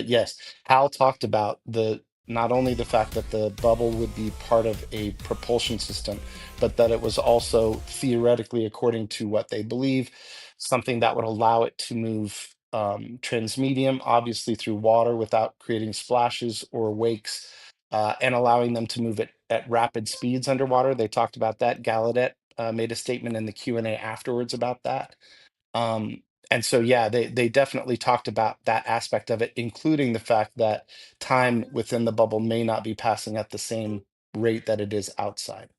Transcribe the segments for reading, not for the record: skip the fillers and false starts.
yes, Hal talked about the not only the fact that the bubble would be part of a propulsion system, but that it was also theoretically, according to what they believe, something that would allow it to move transmedium, obviously through water without creating splashes or wakes, and allowing them to move at rapid speeds underwater. They talked about that. Gallaudet made a statement in the Q&A afterwards about that. Um, and so, yeah, they definitely talked about that aspect of it, including the fact that time within the bubble may not be passing at the same rate that it is outside.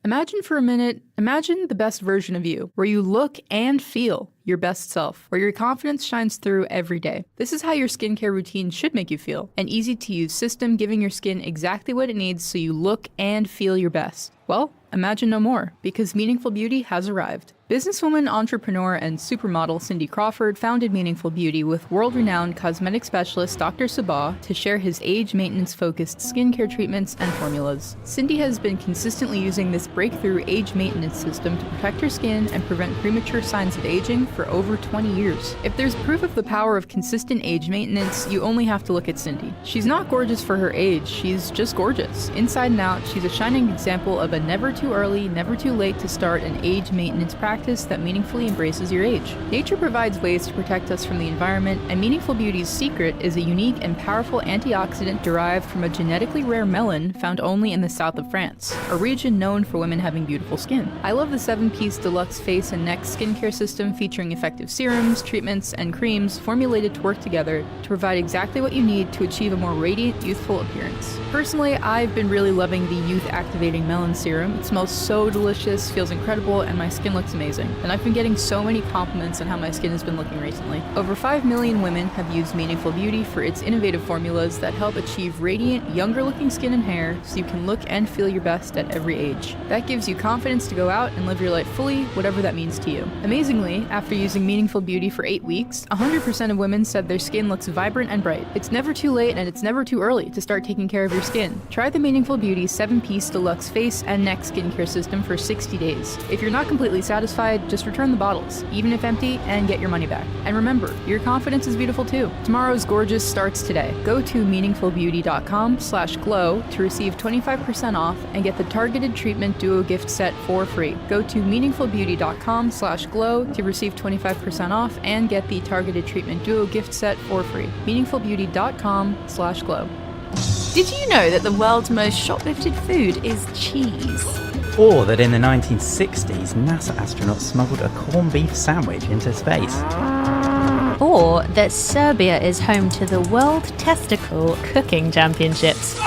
Imagine for a minute, imagine the best version of you, where you look and feel your best self, where your confidence shines through every day. This is how your skincare routine should make you feel. An easy-to-use system giving your skin exactly what it needs so you look and feel your best. Well, imagine no more, because Meaningful Beauty has arrived. Businesswoman, entrepreneur, and supermodel Cindy Crawford founded Meaningful Beauty with world-renowned cosmetic specialist Dr. Sabah to share his age maintenance-focused skincare treatments and formulas. Cindy has been consistently using this breakthrough age maintenance system to protect her skin and prevent premature signs of aging for over 20 years. If there's proof of the power of consistent age maintenance, you only have to look at Cindy. She's not gorgeous for her age, she's just gorgeous. Inside and out, she's a shining example of a never too early, never too late to start an age maintenance practice that meaningfully embraces your age. Nature provides ways to protect us from the environment, and Meaningful Beauty's secret is a unique and powerful antioxidant derived from a genetically rare melon found only in the south of France, a region known for women having beautiful skin. I love the 7-piece deluxe face and neck skincare system featuring effective serums, treatments, and creams formulated to work together to provide exactly what you need to achieve a more radiant, youthful appearance. Personally, I've been really loving the Youth Activating Melon Serum. It smells so delicious, feels incredible, and my skin looks amazing. And I've been getting so many compliments on how my skin has been looking recently. Over 5 million women have used Meaningful Beauty for its innovative formulas that help achieve radiant, younger looking skin and hair so you can look and feel your best at every age. That gives you confidence to go out and live your life fully, whatever that means to you. Amazingly, after using Meaningful Beauty for 8 weeks, 100% of women said their skin looks vibrant and bright. It's never too late and it's never too early to start taking care of your skin. Try the Meaningful Beauty 7-piece deluxe face and neck skincare system for 60 days. If you're not completely satisfied, just return the bottles, even if empty, and get your money back. And remember, your confidence is beautiful too. Tomorrow's Gorgeous starts today. Go to meaningfulbeauty.com/glow to receive 25% off and get the Targeted Treatment Duo gift set for free. Go to meaningfulbeauty.com/glow to receive 25% off and get the Targeted Treatment Duo gift set for free. meaningfulbeauty.com/glow. Did you know that the world's most shoplifted food is cheese? Or that in the 1960s, NASA astronauts smuggled a corned beef sandwich into space. Or that Serbia is home to the World Testicle Cooking Championships.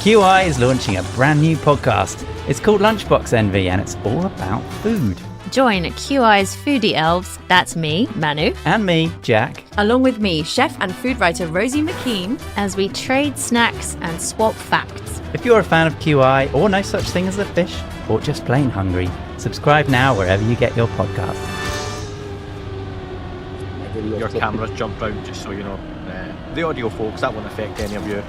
QI is launching a brand new podcast. It's called Lunchbox Envy and it's all about food. Join QI's foodie elves, that's me, Manu, And me, Jack. Along with me, chef and food writer Rosie McKean. as we trade snacks and swap facts. If you're a fan of QI or no such thing as a fish, or just plain hungry, subscribe now wherever you get your podcasts. Your camera's jumped round, just so you know. The audio, folks, that won't affect any of you.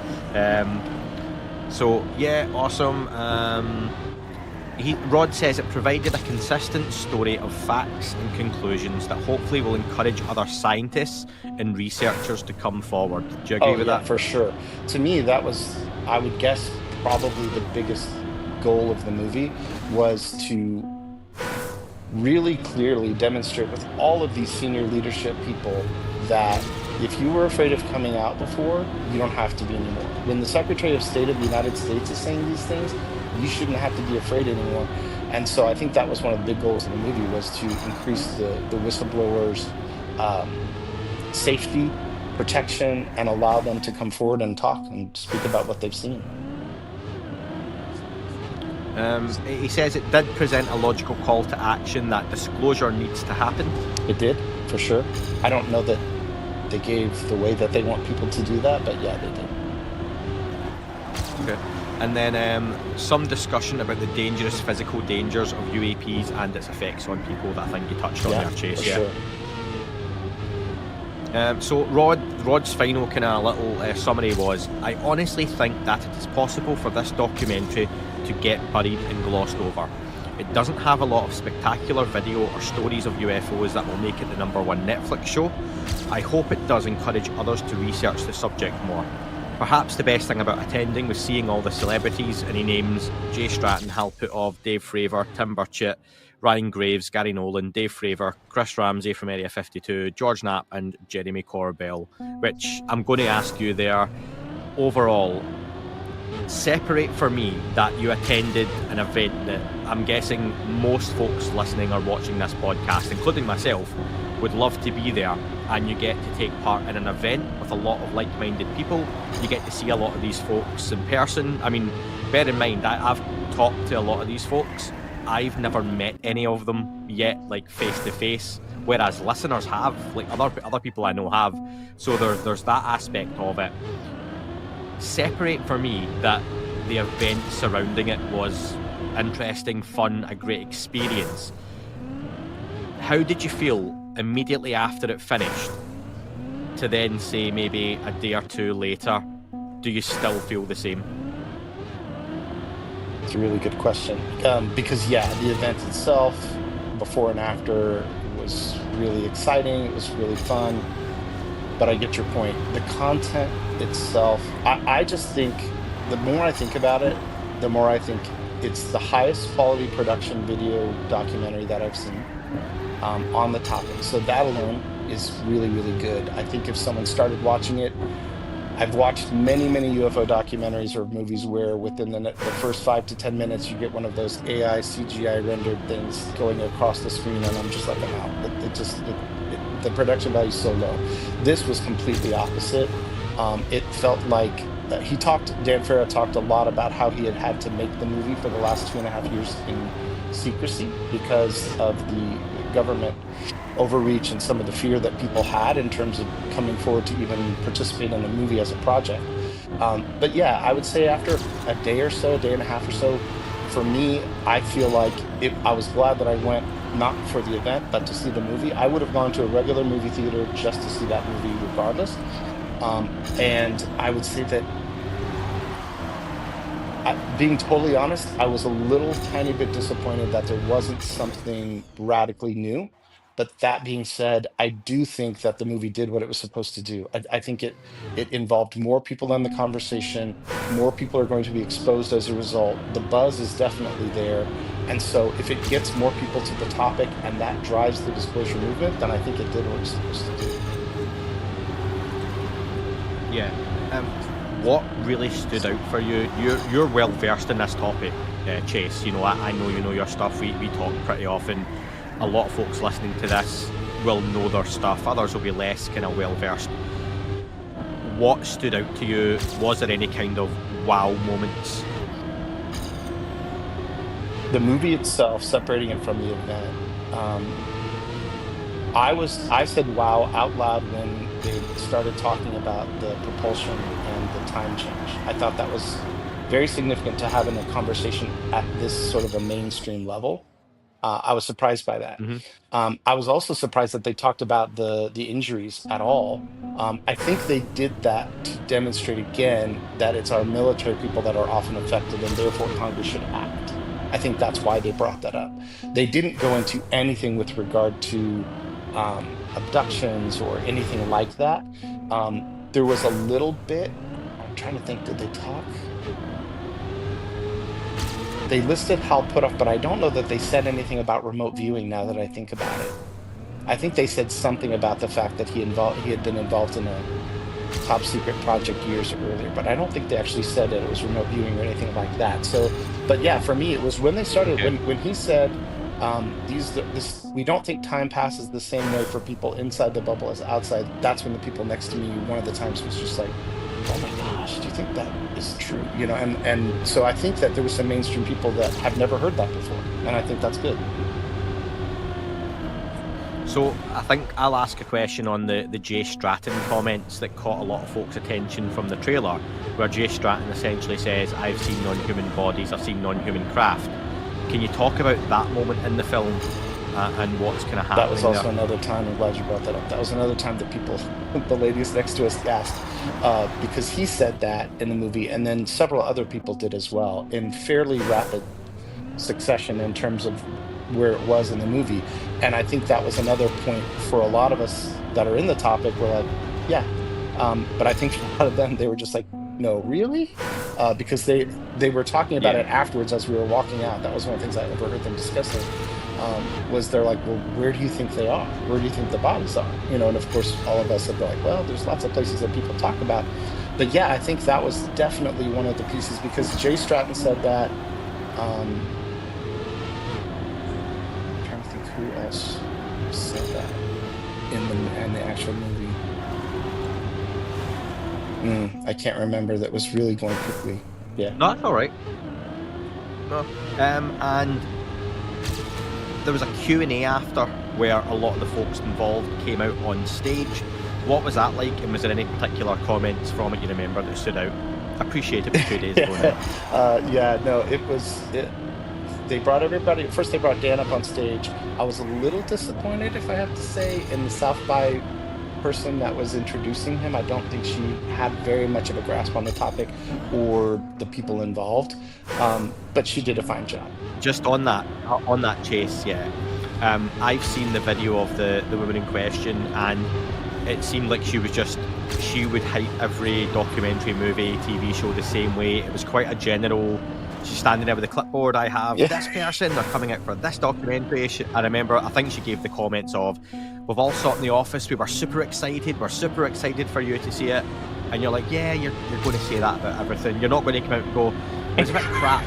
So yeah, awesome. Rod says it provided a consistent story of facts and conclusions that hopefully will encourage other scientists and researchers to come forward. Do you agree with that? For sure. To me, that was, I would guess, probably the biggest goal of the movie was to really clearly demonstrate with all of these senior leadership people that if you were afraid of coming out before, you don't have to be anymore. When the Secretary of State of the United States is saying these things, you shouldn't have to be afraid anymore. And so I think that was one of the big goals of the movie, was to increase the whistleblowers' safety, protection, and allow them to come forward and talk and speak about what they've seen. He says it did present a logical call to action that disclosure needs to happen. It did, for sure. I don't know that they gave the way that they want people to do that, but yeah, they did. Okay. And then some discussion about the dangerous physical dangers of UAPs and its effects on people that I think you touched on there, Chase. For sure. So Rod's final kind of little summary was, I honestly think that it is possible for this documentary to get buried and glossed over. It doesn't have a lot of spectacular video or stories of UFOs that will make it the #1 Netflix show. I hope it does encourage others to research the subject more. Perhaps the best thing about attending was seeing all the celebrities, and he names Jay Stratton, Hal Puthoff, Dave Fravor, Tim Burchett, Ryan Graves, Gary Nolan, Dave Fravor, Chris Ramsey from Area 52, George Knapp and Jeremy Corbell, which I'm going to ask you there, overall, separate for me that you attended an event that I'm guessing most folks listening or watching this podcast, including myself, would love to be there, and you get to take part in an event with a lot of like-minded people. You get to see a lot of these folks in person. I mean, bear in mind, I've talked to a lot of these folks. I've never met any of them yet, like face-to-face, whereas listeners have, like other people I know have. So there's that aspect of it. Separate for me that the event surrounding it was interesting, fun, a great experience. How did you feel immediately after it finished to then say maybe a day or two later, do you still feel the same? It's a really good question. Because the event itself, before and after, was really exciting. It was really fun. But I get your point. The content itself, I just think, the more I think about it, the more I think it's the highest quality production video documentary that I've seen on the topic. So that alone is really, really good. I think if someone started watching it, I've watched many UFO documentaries or movies where within the first 5 to 10 minutes you get one of those AI CGI rendered things going across the screen, and I'm just like, I'm out. The production value is so low. This was completely opposite. It felt like Dan Farah talked a lot about how he had to make the movie for the last 2.5 years in secrecy because of the government overreach and some of the fear that people had in terms of coming forward to even participate in the movie as a project. But yeah, I would say after a day or so, a day and a half or so, for me, I feel like I was glad that I went not for the event, but to see the movie. I would have gone to a regular movie theater just to see that movie regardless. And I would say that, being totally honest, I was a little tiny bit disappointed that there wasn't something radically new. But that being said, I do think that the movie did what it was supposed to do. I think it involved more people in the conversation. More people are going to be exposed as a result. The buzz is definitely there. And so if it gets more people to the topic and that drives the disclosure movement, then I think it did what it was supposed to do. Yeah. What really stood out for you? You're well versed in this topic, Chase. You know, I know you know your stuff. We talk pretty often. A lot of folks listening to this will know their stuff. Others will be less kind of well versed. What stood out to you? Was there any kind of wow moments? The movie itself, separating it from the event, I said wow out loud when they started talking about the propulsion and the time change. I thought that was very significant to have in a conversation at this sort of a mainstream level. I was surprised by that. Mm-hmm. I was also surprised that they talked about the injuries at all. I think they did that to demonstrate again that it's our military people that are often affected, and therefore Congress should act. I think that's why they brought that up. They didn't go into anything with regard to abductions or anything like that. There was a little bit. I'm trying to think. Did they talk? They listed Hal Puthoff, but I don't know that they said anything about remote viewing now that I think about it. I think they said something about the fact that he had been involved in a top secret project years earlier, but I don't think they actually said that it was remote viewing or anything like that. So, but yeah, for me, it was when they started, when he said, we don't think time passes the same way for people inside the bubble as outside. That's when the people next to me, one of the times was just like, oh my gosh, do you think that is true? You know, and so I think that there was some mainstream people that have never heard that before, and I think that's good. So I think I'll ask a question on the Jay Stratton comments that caught a lot of folks' attention from the trailer, where Jay Stratton essentially says, I've seen non-human bodies, I've seen non-human craft. Can you talk about that moment in the film and what's kind of happening? That was also another time, I'm glad you brought that up. That was another time that people, the ladies next to us gasped, because he said that in the movie, and then several other people did as well in fairly rapid succession in terms of where it was in the movie. And I think that was another point for a lot of us that are in the topic. We're like, yeah. But I think for a lot of them, they were just like, no, really? Because they were talking about Yeah. it afterwards as we were walking out. That was one of the things I overheard them discussing. Was they're like, well, where do you think they are? Where do you think the bodies are? And of course, all of us have been like, well, there's lots of places that people talk about. But yeah, I think that was definitely one of the pieces because Jay Stratton said that. I'm trying to think who else said that in the actual movie. I can't remember. That was really going quickly. Yeah. No, that's all right. No. And there was a Q&A after where a lot of the folks involved came out on stage. What was that like, and was there any particular comments from it you remember that stood out? I appreciate it was 2 days ago now. They brought everybody. First, they brought Dan up on stage. I was a little disappointed, if I have to say, in the South by person that was introducing him. I don't think she had very much of a grasp on the topic or the people involved, but she did a fine job. Just on that Chase, yeah. I've seen the video of the woman in question, and it seemed like she would hype every documentary, movie, TV show the same way. It was quite a general. She's standing there with a clipboard. I have this person. They're coming out for this documentary. I remember. I think she gave the comments of, "We've all sat in the office. We were super excited. We're super excited for you to see it." And you're like, "Yeah, you're going to say that about everything. You're not going to come out and go, it's a bit crap.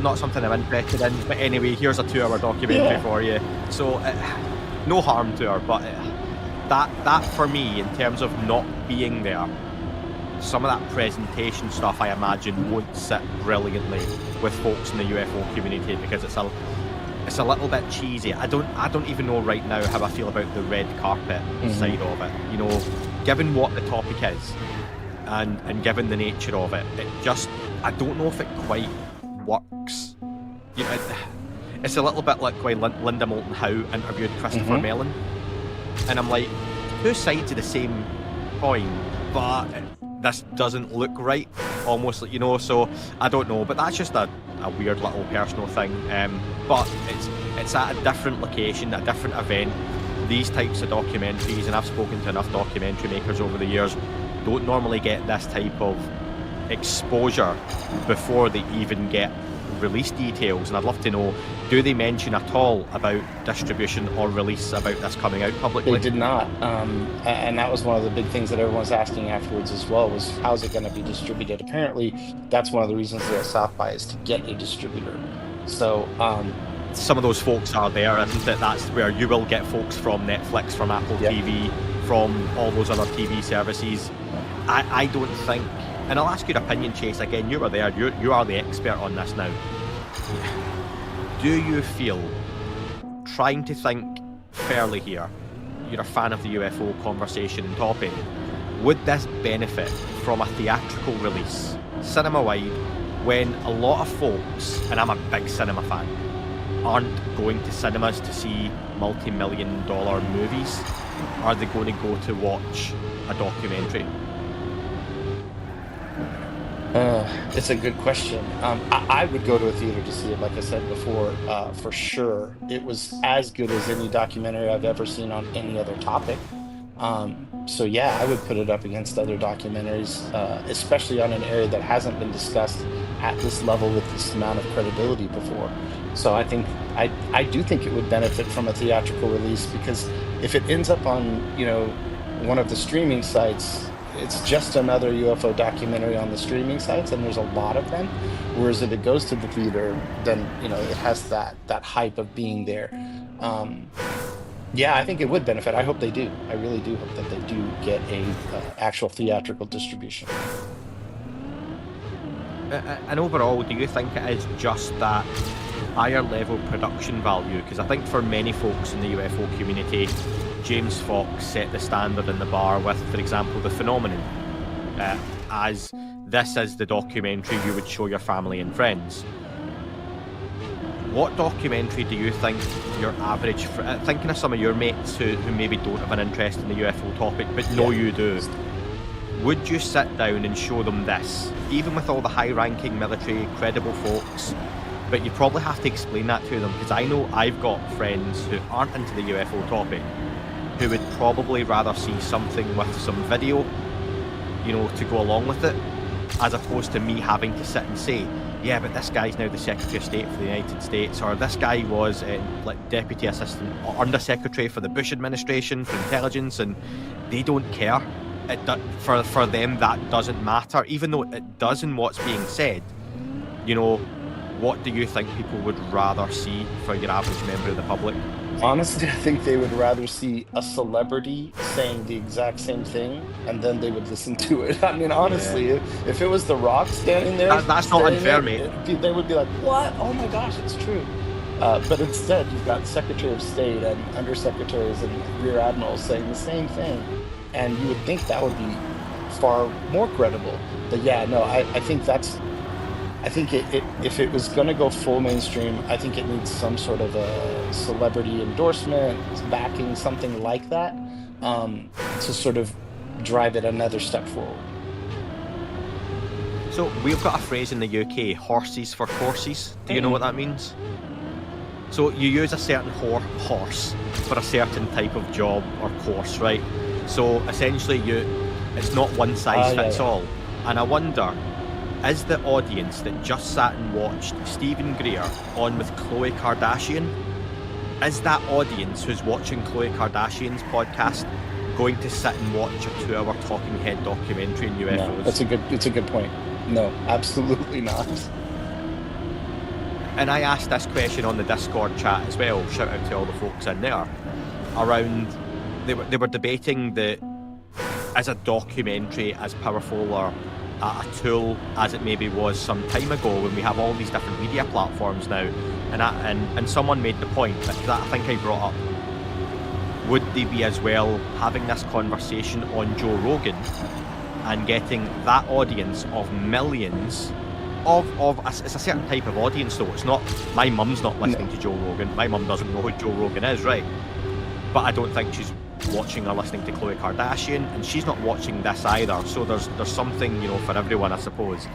Not something I'm interested in. But anyway, here's a 2-hour documentary for you." So, no harm to her, but that for me, in terms of not being there. Some of that presentation stuff, I imagine, won't sit brilliantly with folks in the UFO community because it's a little bit cheesy. I don't even know right now how I feel about the red carpet side of it. Given what the topic is, and given the nature of it, I don't know if it quite works. It's a little bit like when Linda Moulton Howe interviewed Christopher Mellon, and I'm like, two sides of the same coin, but this doesn't look right, almost like, so I don't know, but that's just a weird little personal thing. But it's at a different location, a different event. These types of documentaries, and I've spoken to enough documentary makers over the years, don't normally get this type of exposure before they even get release details. And I'd love to know, do they mention at all about distribution or release about this coming out publicly? They did not, and that was one of the big things that everyone's asking afterwards as well, was how's it going to be distributed? Apparently that's one of the reasons they're at South by, is to get a distributor. So some of those folks are there, isn't it? That's where you will get folks from Netflix, from Apple TV, from all those other TV services. I don't think, and I'll ask your opinion, Chase, again, you were there, you are the expert on this now. Do you feel, trying to think fairly here, you're a fan of the UFO conversation and topic, would this benefit from a theatrical release, cinema-wide, when a lot of folks, and I'm a big cinema fan, aren't going to cinemas to see multi-million-dollar movies? Are they going to go to watch a documentary? It's a good question. I would go to a theater to see it, like I said before, for sure. It was as good as any documentary I've ever seen on any other topic. So yeah, I would put it up against other documentaries, especially on an area that hasn't been discussed at this level with this amount of credibility before. So I do think it would benefit from a theatrical release, because if it ends up on, one of the streaming sites, it's just another UFO documentary on the streaming sites, and there's a lot of them. Whereas if it goes to the theater, then it has that hype of being there. Yeah, I think it would benefit. I hope they do. I really do hope that they do get a actual theatrical distribution. And overall, do you think it is just that higher level production value? Because I think for many folks in the UFO community, James Fox set the standard in the bar with, for example, The Phenomenon, as this is the documentary you would show your family and friends. What documentary do you think your average, thinking of some of your mates who maybe don't have an interest in the UFO topic but know you do, would you sit down and show them this, even with all the high-ranking military, credible folks? But you probably have to explain that to them, because I know I've got friends who aren't into the UFO topic who would probably rather see something with some video, to go along with it, as opposed to me having to sit and say, yeah, but this guy's now the Secretary of State for the United States, or this guy was Deputy Assistant or Undersecretary for the Bush administration for intelligence, and they don't care. For them, that doesn't matter, even though it does in what's being said. What do you think people would rather see for your average member of the public? Honestly, I think they would rather see a celebrity saying the exact same thing, and then they would listen to it. I mean, honestly, if it was The Rock standing there, that's not unfair, mate. They would be like, "What? Oh my gosh, it's true." But instead, you've got Secretary of State and undersecretaries and rear admirals saying the same thing, and you would think that would be far more credible. But yeah, no, I think if it was going to go full mainstream, I think it needs some sort of a celebrity endorsement, backing, something like that, to sort of drive it another step forward. So we've got a phrase in the UK, horses for courses. Do you know what that means? So you use a certain horse for a certain type of job or course, right? So essentially it's not one size fits all. And I wonder, is the audience that just sat and watched Stephen Greer on with Khloe Kardashian, is that audience who's watching Khloe Kardashian's podcast going to sit and watch a 2-hour talking head documentary on UFOs? No, it's a good point. No, absolutely not. And I asked this question on the Discord chat as well, shout out to all the folks in there, around, they were debating that is a documentary as powerful or a tool as it maybe was some time ago when we have all these different media platforms now, and someone made the point that I think I brought up, would they be as well having this conversation on Joe Rogan and getting that audience of millions it's a certain type of audience though. It's not, my mum's not listening to Joe Rogan, my mum doesn't know who Joe Rogan is, right? But I don't think she's watching or listening to Khloe Kardashian, and she's not watching this either, so there's something for everyone, I suppose.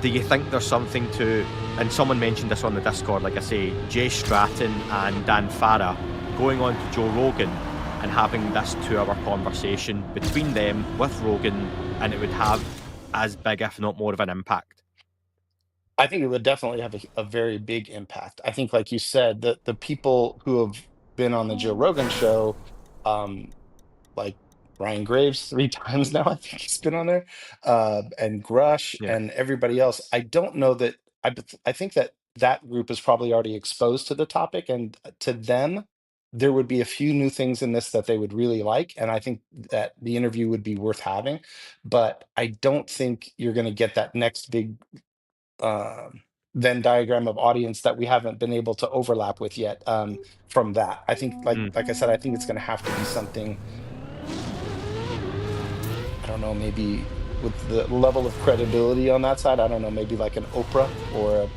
Do you think there's something to, and someone mentioned this on the Discord, like I say, Jay Stratton and Dan Farah going on to Joe Rogan and having this 2-hour conversation between them with Rogan, and it would have as big, if not more, of an impact? I think it would definitely have a very big impact. I think, like you said, the people who have been on the Joe Rogan show, like Ryan Graves 3 times now, I think he's been on there, and Grush and everybody else. I don't know that, I think that group is probably already exposed to the topic, and to them, there would be a few new things in this that they would really like, and I think that the interview would be worth having. But I don't think you're going to get that next big Venn diagram of audience that we haven't been able to overlap with yet, from that. I think, like I said, I think it's going to have to be something, I don't know, maybe with the level of credibility on that side, I don't know, maybe like an Oprah or a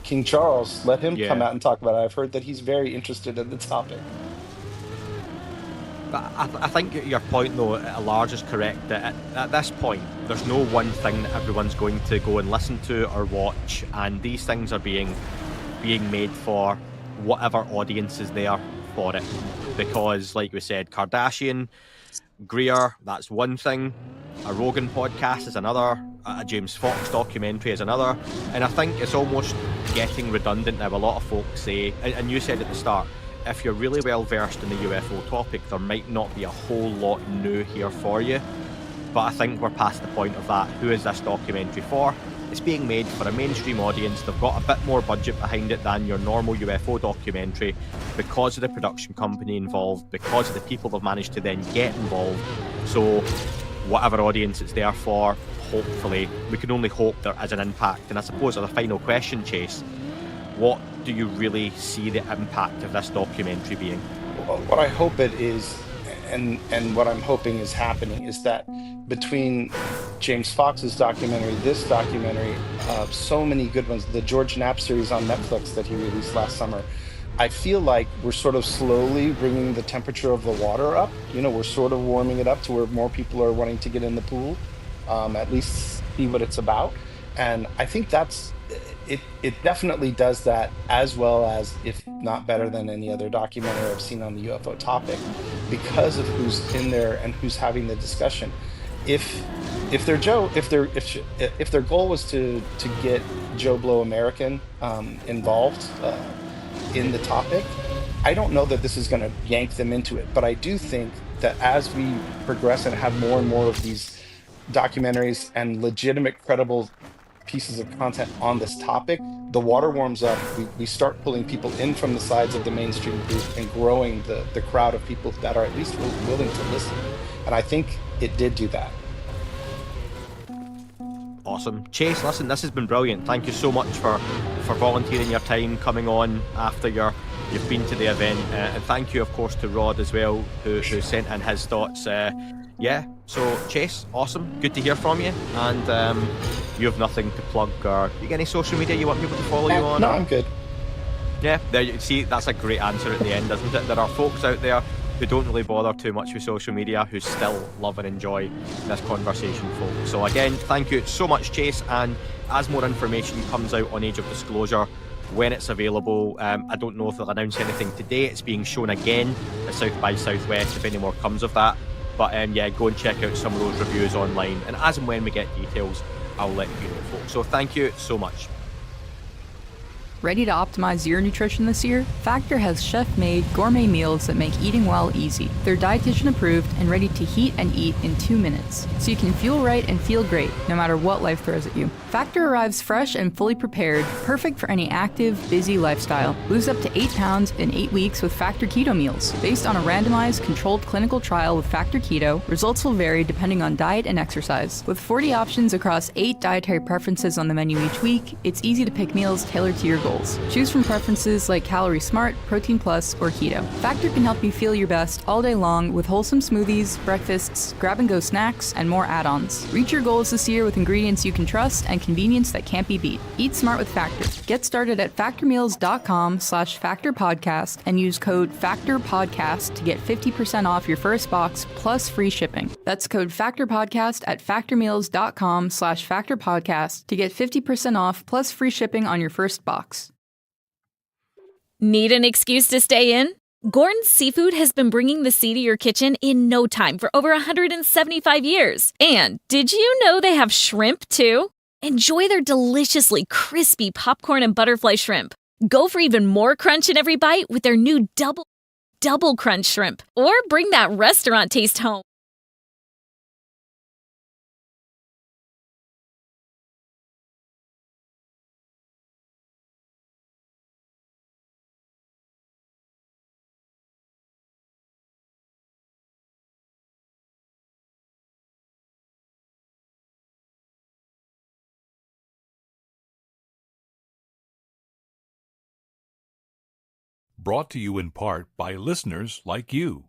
King Charles. Let him come out and talk about it. I've heard that he's very interested in the topic. But I think your point, though, at large is correct, that at this point, there's no one thing that everyone's going to go and listen to or watch, and these things are being made for whatever audience is there for it. Because, like we said, Kardashian, Greer, that's one thing, a Rogan podcast is another, a James Fox documentary is another, and I think it's almost getting redundant now. A lot of folks say, and you said at the start, if you're really well versed in the UFO topic, there might not be a whole lot new here for you. But I think we're past the point of that. Who is this documentary for? It's being made for a mainstream audience. They've got a bit more budget behind it than your normal UFO documentary because of the production company involved, because of the people they've managed to then get involved. So whatever audience it's there for, hopefully, we can only hope there is an impact. And I suppose as a final question, Chase, what do you really see the impact of this documentary being? Well, what I hope it is, and what I'm hoping is happening, is that between James Fox's documentary, this documentary, so many good ones, the George Knapp series on Netflix that he released last summer, I feel like we're sort of slowly bringing the temperature of the water up. We're sort of warming it up to where more people are wanting to get in the pool, at least see what it's about. And I think it definitely does that as well as, if not better than any other documentary I've seen on the UFO topic, because of who's in there and who's having the discussion. If their Joe if their goal was to get Joe Blow American involved in the topic, I don't know that this is going to yank them into it, but I do think that as we progress and have more and more of these documentaries and legitimate, credible pieces of content on this topic, the water warms up. We start pulling people in from the sides of the mainstream group and growing the crowd of people that are at least willing to listen. And I think it did do that. Awesome. Chase, listen, this has been brilliant. Thank you so much for volunteering your time, coming on after you've been to the event. And thank you, of course, to Rod as well, who sent in his thoughts. So Chase, awesome. Good to hear from you. And you have nothing to plug, or you got any social media you want people to follow you on? No, I'm good. Yeah, there you see, that's a great answer at the end, isn't it? There are folks out there who don't really bother too much with social media, who still love and enjoy this conversation, folks. So again, thank you so much, Chase. And as more information comes out on Age of Disclosure, when it's available, I don't know if they'll announce anything today. It's being shown again at South by Southwest, if any more comes of that. But go and check out some of those reviews online. And as and when we get details, I'll let you know, folks. So thank you so much. Ready to optimize your nutrition this year? Factor has chef-made gourmet meals that make eating well easy. They're dietitian approved and ready to heat and eat in 2 minutes, so you can fuel right and feel great no matter what life throws at you. Factor arrives fresh and fully prepared, perfect for any active, busy lifestyle. Lose up to 8 pounds in 8 weeks with Factor Keto meals. Based on a randomized, controlled clinical trial with Factor Keto, results will vary depending on diet and exercise. With 40 options across 8 dietary preferences on the menu each week, it's easy to pick meals tailored to your goals. Choose from preferences like Calorie Smart, Protein Plus, or Keto. Factor can help you feel your best all day long with wholesome smoothies, breakfasts, grab-and-go snacks, and more add-ons. Reach your goals this year with ingredients you can trust and convenience that can't be beat. Eat smart with Factor. Get started at factormeals.com/factorpodcast and use code FACTORPODCAST to get 50% off your first box plus free shipping. That's code FACTORPODCAST at factormeals.com/factorpodcast to get 50% off plus free shipping on your first box. Need an excuse to stay in? Gordon's Seafood has been bringing the sea to your kitchen in no time for over 175 years. And did you know they have shrimp too? Enjoy their deliciously crispy popcorn and butterfly shrimp. Go for even more crunch in every bite with their new double crunch shrimp. Or bring that restaurant taste home. Brought to you in part by listeners like you.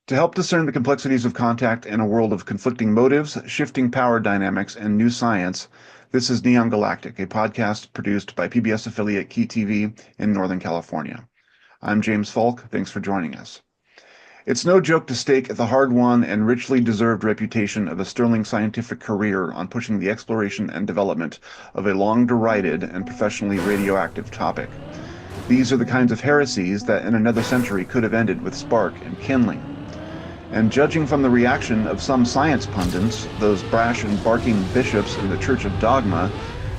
To help discern the complexities of contact in a world of conflicting motives, shifting power dynamics, and new science, this is Neon Galactic, a podcast produced by PBS affiliate Key TV in Northern California. I'm James Falk. Thanks for joining us. It's no joke to stake the hard-won and richly deserved reputation of a sterling scientific career on pushing the exploration and development of a long-derided and professionally radioactive topic. These are the kinds of heresies that in another century could have ended with spark and kindling. And judging from the reaction of some science pundits, those brash and barking bishops in the Church of Dogma,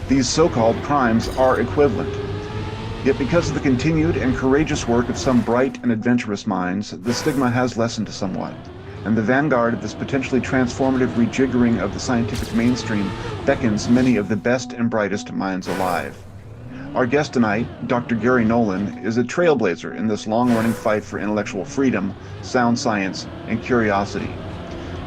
these so-called crimes are equivalent. Yet because of the continued and courageous work of some bright and adventurous minds, the stigma has lessened somewhat, and the vanguard of this potentially transformative rejiggering of the scientific mainstream beckons many of the best and brightest minds alive. Our guest tonight, Dr. Gary Nolan, is a trailblazer in this long-running fight for intellectual freedom, sound science, and curiosity.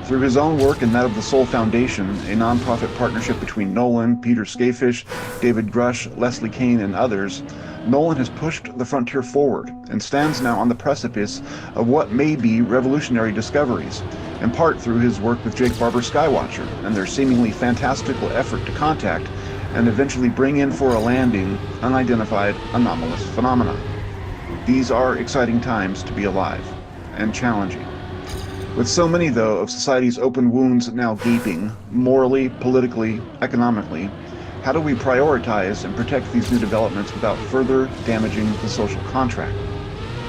Through his own work and that of the Soul Foundation, a nonprofit partnership between Nolan, Peter Skafish, David Grush, Leslie Kean, and others, Nolan has pushed the frontier forward and stands now on the precipice of what may be revolutionary discoveries, in part through his work with Jake Barber Skywatcher and their seemingly fantastical effort to contact and eventually bring in for a landing unidentified anomalous phenomena. These are exciting times to be alive, and challenging. With so many, though, of society's open wounds now gaping, morally, politically, economically, how do we prioritize and protect these new developments without further damaging the social contract?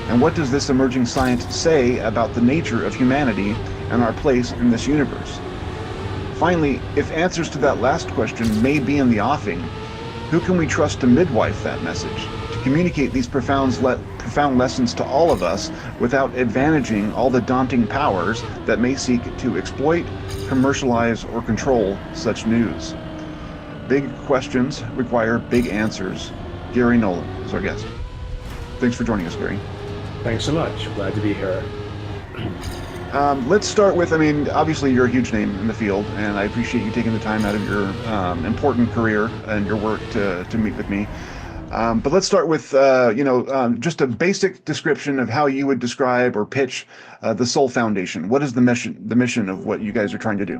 And what does this emerging science say about the nature of humanity and our place in this universe? Finally, if answers to that last question may be in the offing, who can we trust to midwife that message, to communicate these profound lessons to all of us without advantaging all the daunting powers that may seek to exploit, commercialize, or control such news? Big questions require big answers. Gary Nolan is our guest. Thanks for joining us, Gary. Thanks so much. Glad to be here. Let's start with, obviously you're a huge name in the field, and I appreciate you taking the time out of your important career and your work to meet with me. But let's start with, just a basic description of how you would describe or pitch the Soul Foundation. What is the mission of what you guys are trying to do?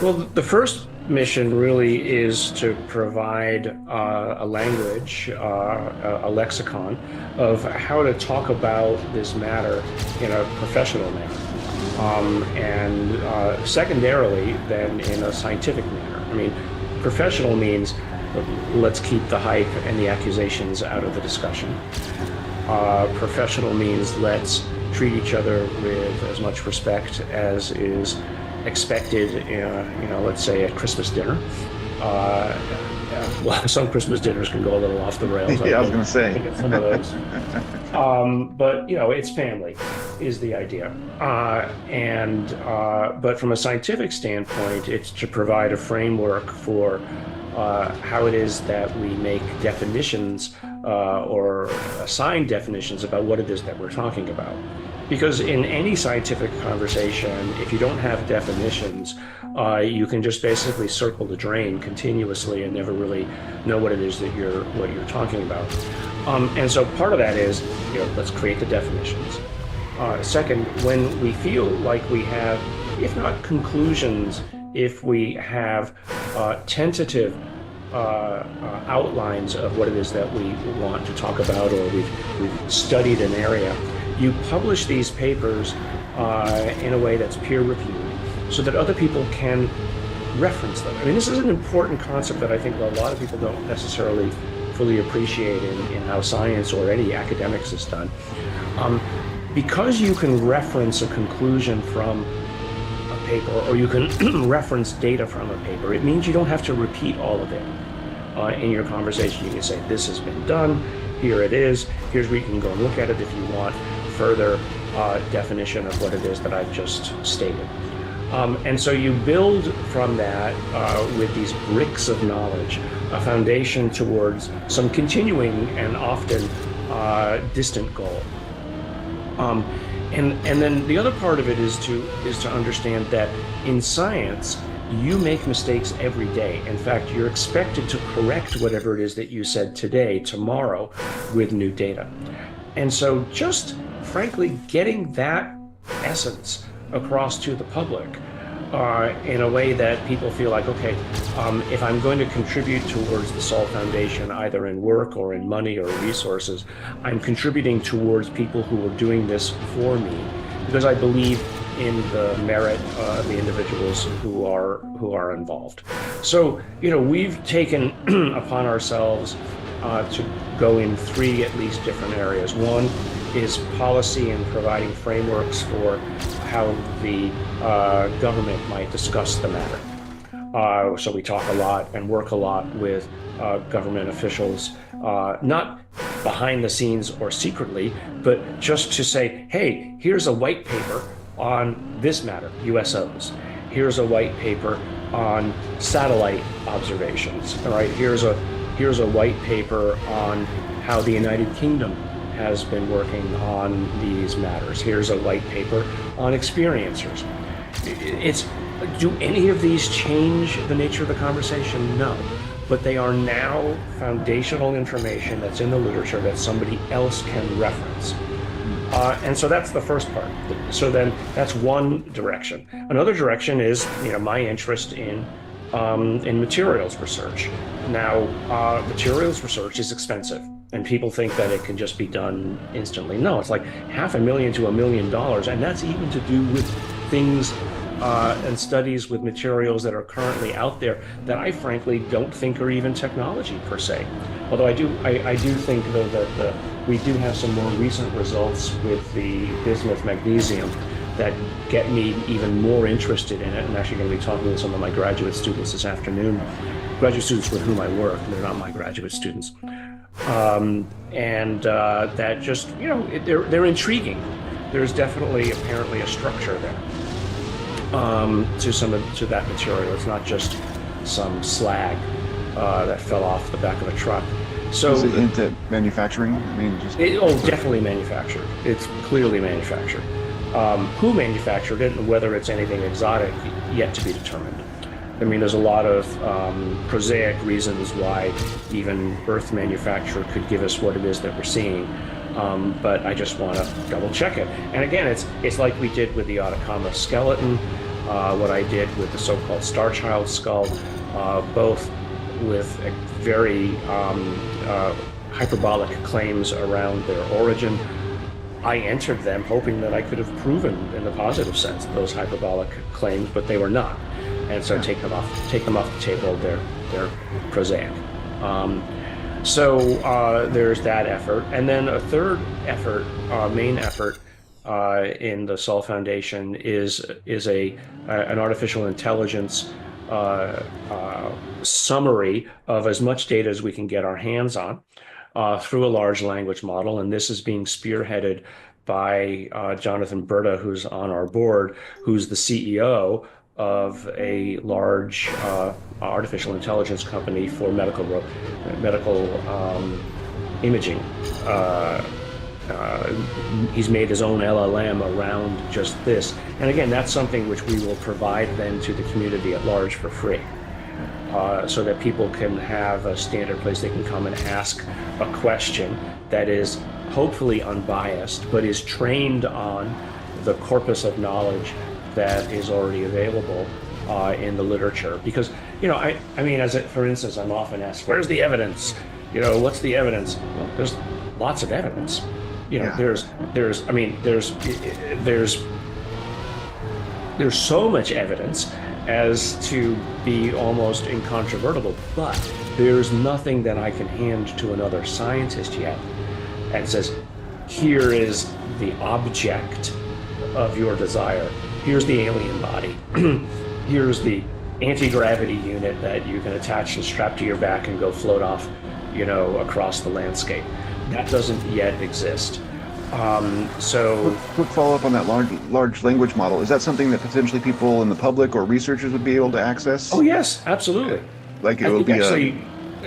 Well, the first mission really is to provide a language, a lexicon of how to talk about this matter in a professional manner. And secondarily, then in a scientific manner. Professional means let's keep the hype and the accusations out of the discussion. Professional means let's treat each other with as much respect as is expected, let's say at Christmas dinner. Well, some Christmas dinners can go a little off the rails. Yeah, I was going to say. Some of those. But, it's family is the idea. But from a scientific standpoint, it's to provide a framework for how it is that we make definitions or assign definitions about what it is that we're talking about. Because in any scientific conversation, if you don't have definitions, you can just basically circle the drain continuously and never really know what it is that you're talking about. And so part of that is, let's create the definitions. Second, when we feel like we have, if not conclusions, if we have tentative outlines of what it is that we want to talk about, or we've studied an area, you publish these papers in a way that's peer-reviewed so that other people can reference them. This is an important concept that I think a lot of people don't necessarily fully appreciate in how science or any academics is done. Because you can reference a conclusion from a paper, or you can reference data from a paper, it means you don't have to repeat all of it in your conversation. You can say, this has been done, here it is, here's where you can go and look at it if you want further definition of what it is that I've just stated. And so you build from that with these bricks of knowledge, a foundation towards some continuing and often distant goal. And then the other part of it is to understand that in science, you make mistakes every day. In fact, you're expected to correct whatever it is that you said today, tomorrow, with new data. And so just frankly, getting that essence across to the public in a way that people feel like, okay, if I'm going to contribute towards the Soul Foundation, either in work or in money or resources, I'm contributing towards people who are doing this for me, because I believe in the merit of the individuals who are involved. So, we've taken upon ourselves to go in three at least different areas. One is policy and providing frameworks for how the government might discuss the matter. So we talk a lot and work a lot with government officials, not behind the scenes or secretly, but just to say, hey, here's a white paper on this matter, USOs. Here's a white paper on satellite observations. All right, here's a white paper on how the United Kingdom has been working on these matters. Here's a white paper on experiencers. Do any of these change the nature of the conversation? No. But they are now foundational information that's in the literature that somebody else can reference. And so that's the first part. So then that's one direction. Another direction is, my interest in materials research. Now, materials research is expensive. And people think that it can just be done instantly. No, it's like $500,000 to $1 million, and that's even to do with things and studies with materials that are currently out there that I frankly don't think are even technology per se. Although I do think though that we do have some more recent results with the bismuth magnesium that get me even more interested in it. I'm actually going to be talking with some of my graduate students this afternoon, graduate students with whom I work. They're not my graduate students. That just, they're intriguing. There's definitely apparently a structure there to that material. It's not just some slag that fell off the back of a truck. So is it into manufacturing? I mean, definitely manufactured. It's clearly manufactured. Who manufactured it and whether it's anything exotic yet to be determined. I mean, there's a lot of prosaic reasons why even Earth manufacture could give us what it is that we're seeing, but I just want to double check it. And again, it's like we did with the Atacama skeleton, what I did with the so-called Star Child skull, both with very hyperbolic claims around their origin. I entered them hoping that I could have proven in the positive sense those hyperbolic claims, but they were not. And so take them off the table. They're prosaic. So there's that effort, and then a third effort, main effort in the Sol Foundation is an artificial intelligence summary of as much data as we can get our hands on through a large language model, and this is being spearheaded by Jonathan Berta, who's on our board, who's the CEO of a large artificial intelligence company for medical imaging. He's made his own LLM around just this. And again, that's something which we will provide then to the community at large for free. So that people can have a standard place they can come and ask a question that is hopefully unbiased, but is trained on the corpus of knowledge that is already available in the literature. Because, I mean, for instance, I'm often asked, where's the evidence? What's the evidence? Well, there's lots of evidence. There's so much evidence as to be almost incontrovertible, but there's nothing that I can hand to another scientist yet and says, here is the object of your desire. Here's the alien body. Here's the anti-gravity unit that you can attach and strap to your back and go float off, across the landscape. That doesn't yet exist. Quick follow-up on that large language model. Is that something that potentially people in the public or researchers would be able to access? Oh yes, absolutely. Like it will be actually,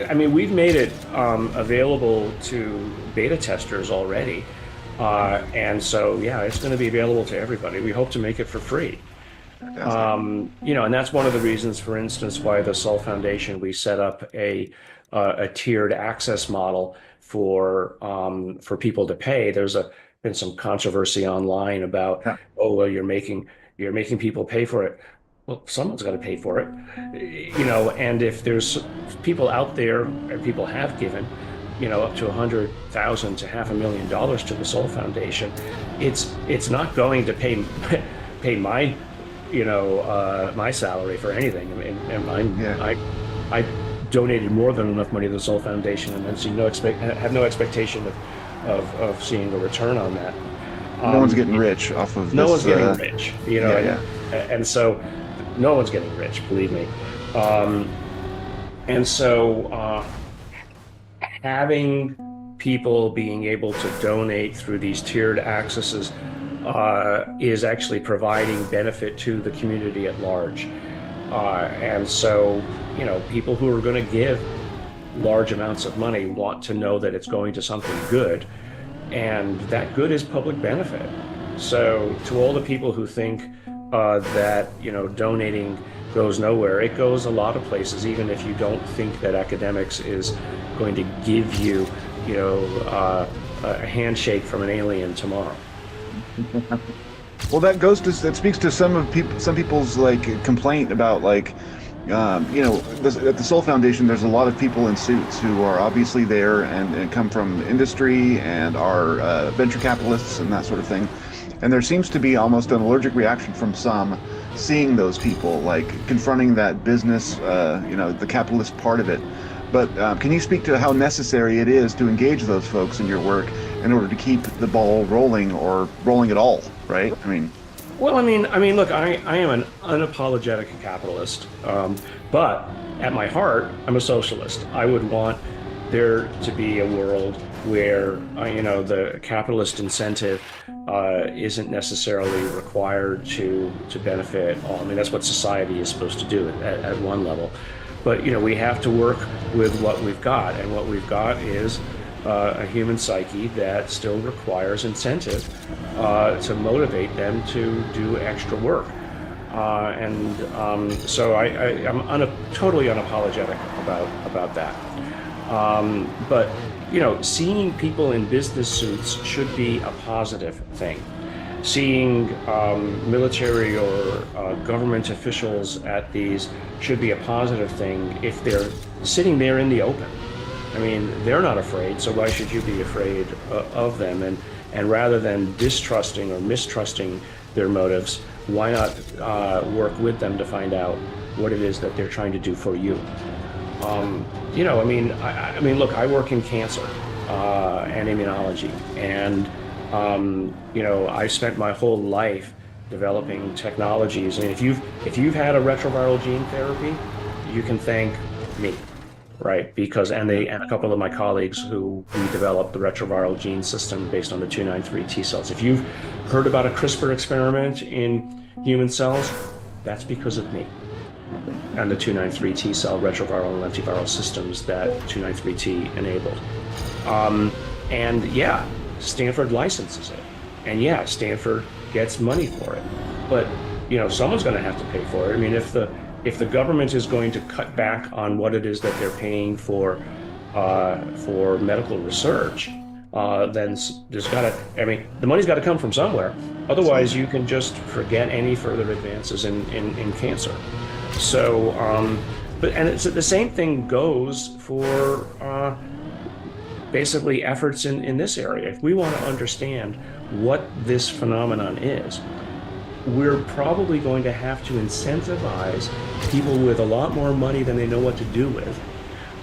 I mean, we've made it available to beta testers already. And so, yeah, it's going to be available to everybody. We hope to make it for free. And that's one of the reasons, for instance, why the Sol Foundation, we set up a tiered access model for people to pay. There's been some controversy online about, you're making people pay for it. Well, someone's got to pay for it, and if there's people out there, and people have given, up to $100,000 to $500,000 to the Sol Foundation, it's not going to pay my, my salary for anything. I donated more than enough money to the Sol Foundation, and have no expectation of seeing a return on that. No one's getting rich off of this. No one's getting rich, and so no one's getting rich, believe me. Having people being able to donate through these tiered accesses is actually providing benefit to the community at large. And so, people who are going to give large amounts of money want to know that it's going to something good, and that good is public benefit. So to all the people who think that, donating goes nowhere, it goes a lot of places, even if you don't think that academics is going to give you, a handshake from an alien tomorrow. Well, that speaks to some people's complaint about At the Soul Foundation, there's a lot of people in suits who are obviously there and come from industry and are venture capitalists and that sort of thing. And there seems to be almost an allergic reaction from some seeing those people, like confronting that business, the capitalist part of it. But can you speak to how necessary it is to engage those folks in your work in order to keep the ball rolling, or rolling at all, right? Well, look, I am an unapologetic capitalist, but at my heart, I'm a socialist. I would want there to be a world where, the capitalist incentive isn't necessarily required to benefit all. That's what society is supposed to do at one level. But, we have to work with what we've got, and what we've got is a human psyche that still requires incentive to motivate them to do extra work. So I'm totally unapologetic about that. But, seeing people in business suits should be a positive thing. Seeing military or government officials at these should be a positive thing if they're sitting there in the open. They're not afraid, so why should you be afraid of them? And rather than distrusting or mistrusting their motives, why not work with them to find out what it is that they're trying to do for you? Look, I work in cancer and immunology, and I spent my whole life developing technologies. If you've had a retroviral gene therapy, you can thank me, right? Because and a couple of my colleagues who we developed the retroviral gene system based on the 293 T cells. If you've heard about a CRISPR experiment in human cells, that's because of me and the 293 T cell retroviral and lentiviral systems that 293T enabled. And yeah, Stanford licenses it, and yeah, Stanford gets money for it, but someone's going to have to pay for it. If the government is going to cut back on what it is that they're paying for medical research, then the money's got to come from somewhere. Otherwise, you can just forget any further advances in cancer. So, the same thing goes for basically efforts in this area. If we want to understand what this phenomenon is, we're probably going to have to incentivize people with a lot more money than they know what to do with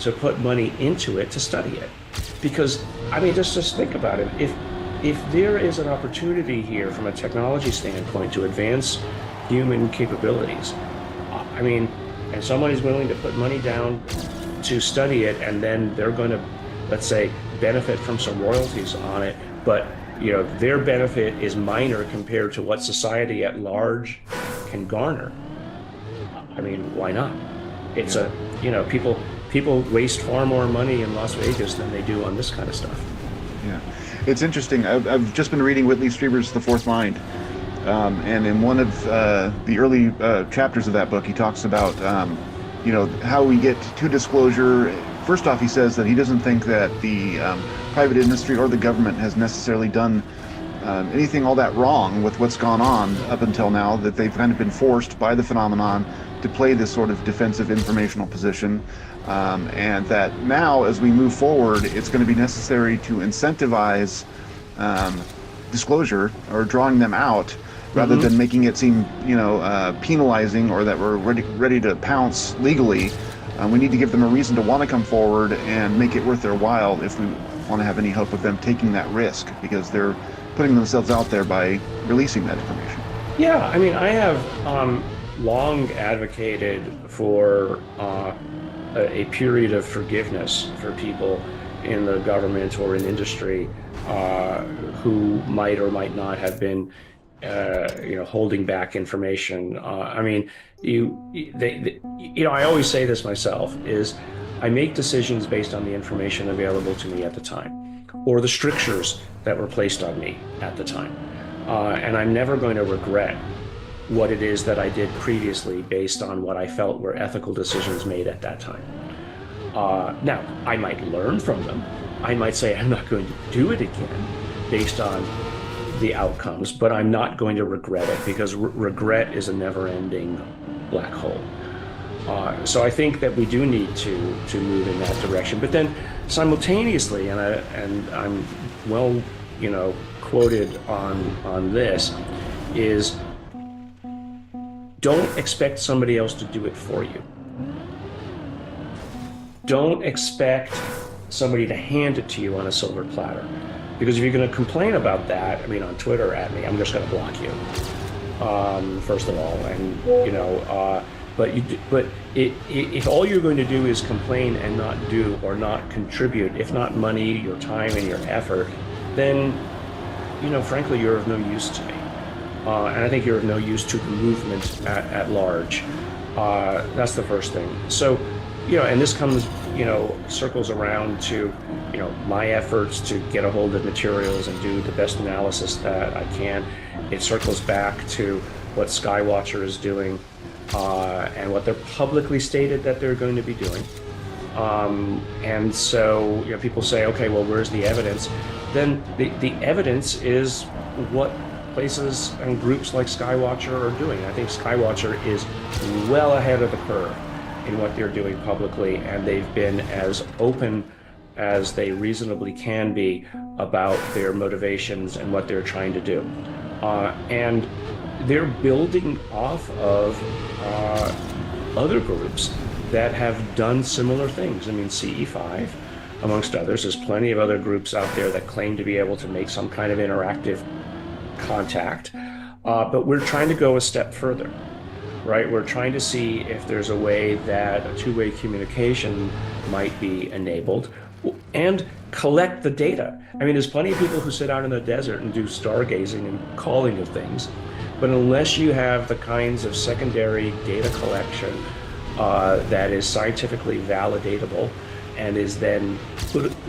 to put money into it to study it. Because, just think about it. If there is an opportunity here from a technology standpoint to advance human capabilities, and someone is willing to put money down to study it, and then they're going to, let's say, benefit from some royalties on it, but their benefit is minor compared to what society at large can garner. Why not? It's people waste far more money in Las Vegas than they do on this kind of stuff. Yeah, it's interesting. I've just been reading Whitley Strieber's The Fourth Mind, and in one of the early chapters of that book, he talks about how we get to disclosure. First off, he says that he doesn't think that the private industry or the government has necessarily done anything all that wrong with what's gone on up until now, that they've kind of been forced by the phenomenon to play this sort of defensive informational position, and that now, as we move forward, it's going to be necessary to incentivize disclosure or drawing them out, rather than making it seem, penalizing, or that we're ready to pounce legally. We need to give them a reason to want to come forward and make it worth their while if we want to have any hope of them taking that risk, because they're putting themselves out there by releasing that information. Yeah, I have long advocated for a period of forgiveness for people in the government or in industry who might or might not have been holding back information. I always say this myself, is I make decisions based on the information available to me at the time, or the strictures that were placed on me at the time. And I'm never going to regret what it is that I did previously based on what I felt were ethical decisions made at that time. Now, I might learn from them. I might say I'm not going to do it again based on the outcomes, but I'm not going to regret it, because regret is a never-ending black hole. So I think that we do need to move in that direction. But then simultaneously, and I'm well, quoted on this, is don't expect somebody else to do it for you. Don't expect somebody to hand it to you on a silver platter. Because if you're going to complain about that, on Twitter at me, I'm just going to block you. First of all, and but if all you're going to do is complain and not do or not contribute, if not money, your time and your effort, then frankly, you're of no use to me. And I think you're of no use to the movement at large. That's the first thing. So, and this comes, circles around to, my efforts to get a hold of materials and do the best analysis that I can. It circles back to what Skywatcher is doing and what they're publicly stated that they're going to be doing. And so, people say, okay, well, where's the evidence? Then the evidence is what places and groups like Skywatcher are doing. I think Skywatcher is well ahead of the curve in what they're doing publicly, and they've been as open as they reasonably can be about their motivations and what they're trying to do. And they're building off of other groups that have done similar things. CE5, amongst others. There's plenty of other groups out there that claim to be able to make some kind of interactive contact. But we're trying to go a step further, right? We're trying to see if there's a way that a two-way communication might be enabled and collect the data. There's plenty of people who sit out in the desert and do stargazing and calling of things. But unless you have the kinds of secondary data collection that is scientifically validatable and is then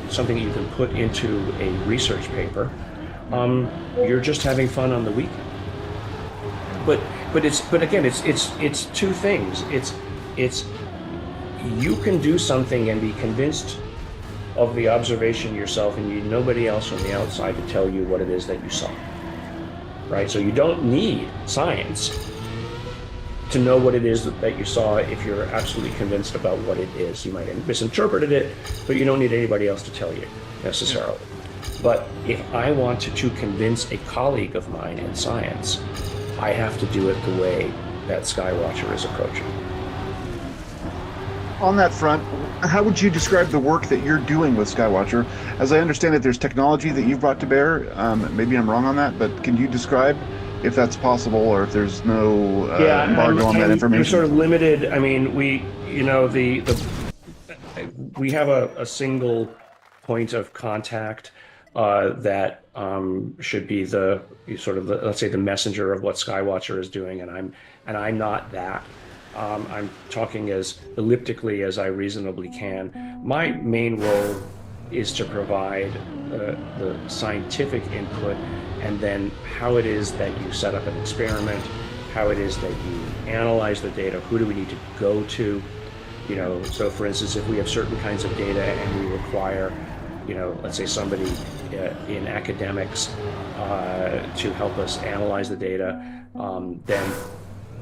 something you can put into a research paper, you're just having fun on the weekend. But again, it's two things. It's you can do something and be convinced of the observation yourself, and you need nobody else on the outside to tell you what it is that you saw. Right? So you don't need science to know what it is that you saw if you're absolutely convinced about what it is. You might have misinterpreted it, but you don't need anybody else to tell you necessarily. But if I wanted to convince a colleague of mine in science, I have to do it the way that Skywatcher is approaching. On that front, how would you describe the work that you're doing with Skywatcher? As I understand it, there's technology that you've brought to bear. Maybe I'm wrong on that, but can you describe if that's possible or if there's no embargo on that information? You're sort of limited. We have a single point of contact that should be let's say the messenger of what Skywatcher is doing, and I'm not that. I'm talking as elliptically as I reasonably can. My main role is to provide the scientific input, and then how it is that you set up an experiment, how it is that you analyze the data, who do we need to go to. So for instance, if we have certain kinds of data and we require, let's say somebody in academics to help us analyze the data, then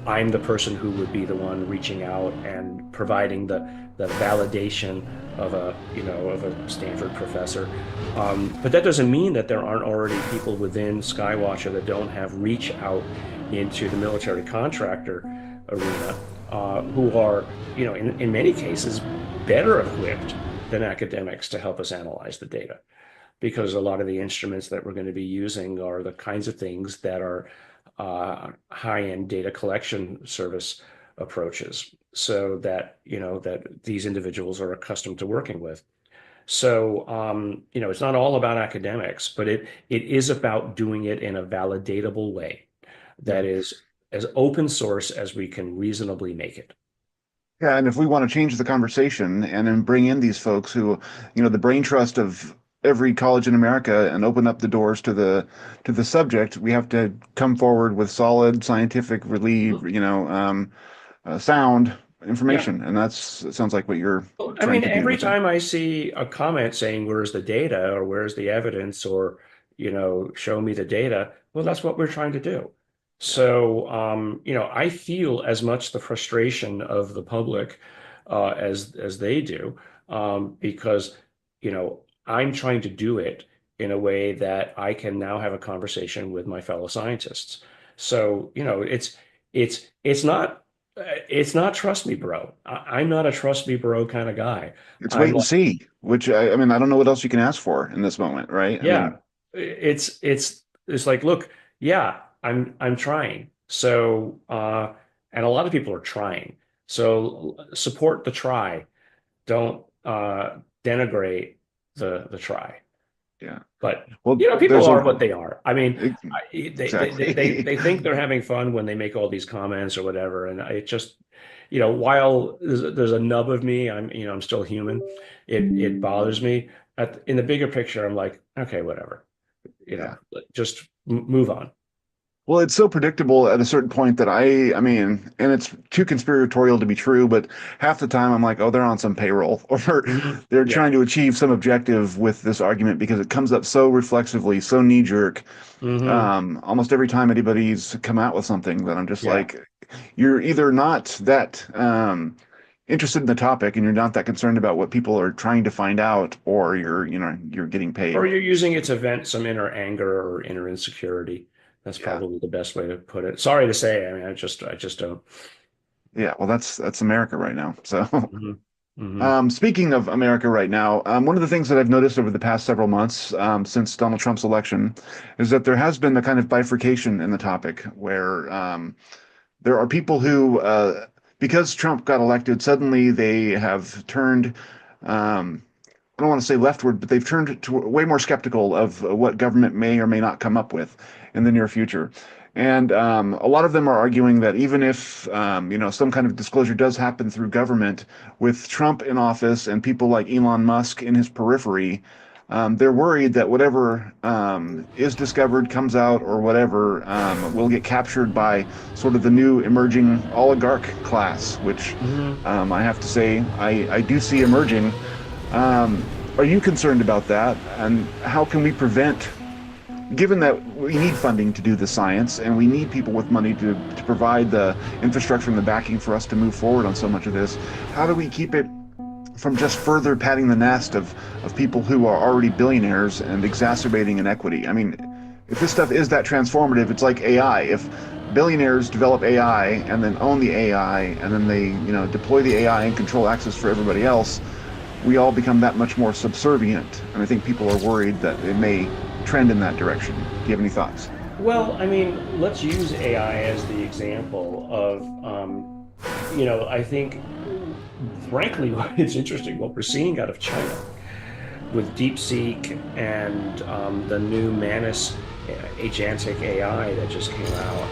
I'm the person who would be the one reaching out and providing the validation of a Stanford professor. But that doesn't mean that there aren't already people within Skywatcher that don't have reach out into the military contractor arena who are, in many cases, better equipped than academics to help us analyze the data. Because a lot of the instruments that we're going to be using are the kinds of things that are high-end data collection service approaches, so that that these individuals are accustomed to working with. So it's not all about academics, but it is about doing it in a validatable way that is as open source as we can reasonably make it. Yeah, and if we want to change the conversation and then bring in these folks who, the brain trust of every college in America and open up the doors to the subject, we have to come forward with solid, scientifically, sound information. Yeah. And it sounds like what you're trying to do. Every time I see a comment saying, where's the data or where's the evidence or, show me the data, well, that's what we're trying to do. So, I feel as much the frustration of the public as they do, because, I'm trying to do it in a way that I can now have a conversation with my fellow scientists. So, it's not trust me, bro. I'm not a trust me, bro kind of guy. It's wait I'm and like, see, which I mean, I don't know what else you can ask for in this moment, right? I yeah, mean, it's like, look, yeah, I'm trying. So, and a lot of people are trying. So support the try. Don't denigrate the try. yeah. But Well, people there's are a what they are. I mean, exactly. they think they're having fun when they make all these comments or whatever, and I just, while there's a nub of me, I'm still human. It bothers me. In the bigger picture, I'm like, okay, whatever. Yeah. Just move on. Well, it's so predictable at a certain point that I mean, and it's too conspiratorial to be true, but half the time I'm like, oh, they're on some payroll or they're Yeah. trying to achieve some objective with this argument because it comes up so reflexively, so knee jerk. Hmm. Almost every time anybody's come out with something that I'm just Yeah. like, you're either not that interested in the topic and you're not that concerned about what people are trying to find out, or you're getting Or paid. you're using it to vent some inner anger or inner insecurity. That's Yeah. probably the best way to put it. Sorry to say. I mean, I just don't. Yeah, well, that's America right now. So, Hmm. Hmm. speaking of America right now, one of the things that I've noticed over the past several months, since Donald Trump's election, is that there has been a kind of bifurcation in the topic where there are people who, because Trump got elected, suddenly they have turned, I don't want to say leftward, but they've turned to way more skeptical of what government may or may not come up with in the near future. And a lot of them are arguing that even if some kind of disclosure does happen through government, with Trump in office and people like Elon Musk in his periphery, they're worried that whatever is discovered, comes out, or whatever will get captured by sort of the new emerging oligarch class, which I have to say I do see emerging. Are you concerned about that? And how can we prevent, given that we need funding to do the science and we need people with money to provide the infrastructure and the backing for us to move forward on so much of this, how do we keep it from just further padding the nest of people who are already billionaires and exacerbating inequity? I mean, if this stuff is that transformative, it's like AI. If billionaires develop AI and then own the AI and then they, deploy the AI and control access for everybody else, we all become that much more subservient. And I think people are worried that it may trend in that direction. Do you have any thoughts? Well, I mean, let's use AI as the example of, I think, frankly, it's interesting what we're seeing out of China with DeepSeek and the new Manus agentic AI that just came out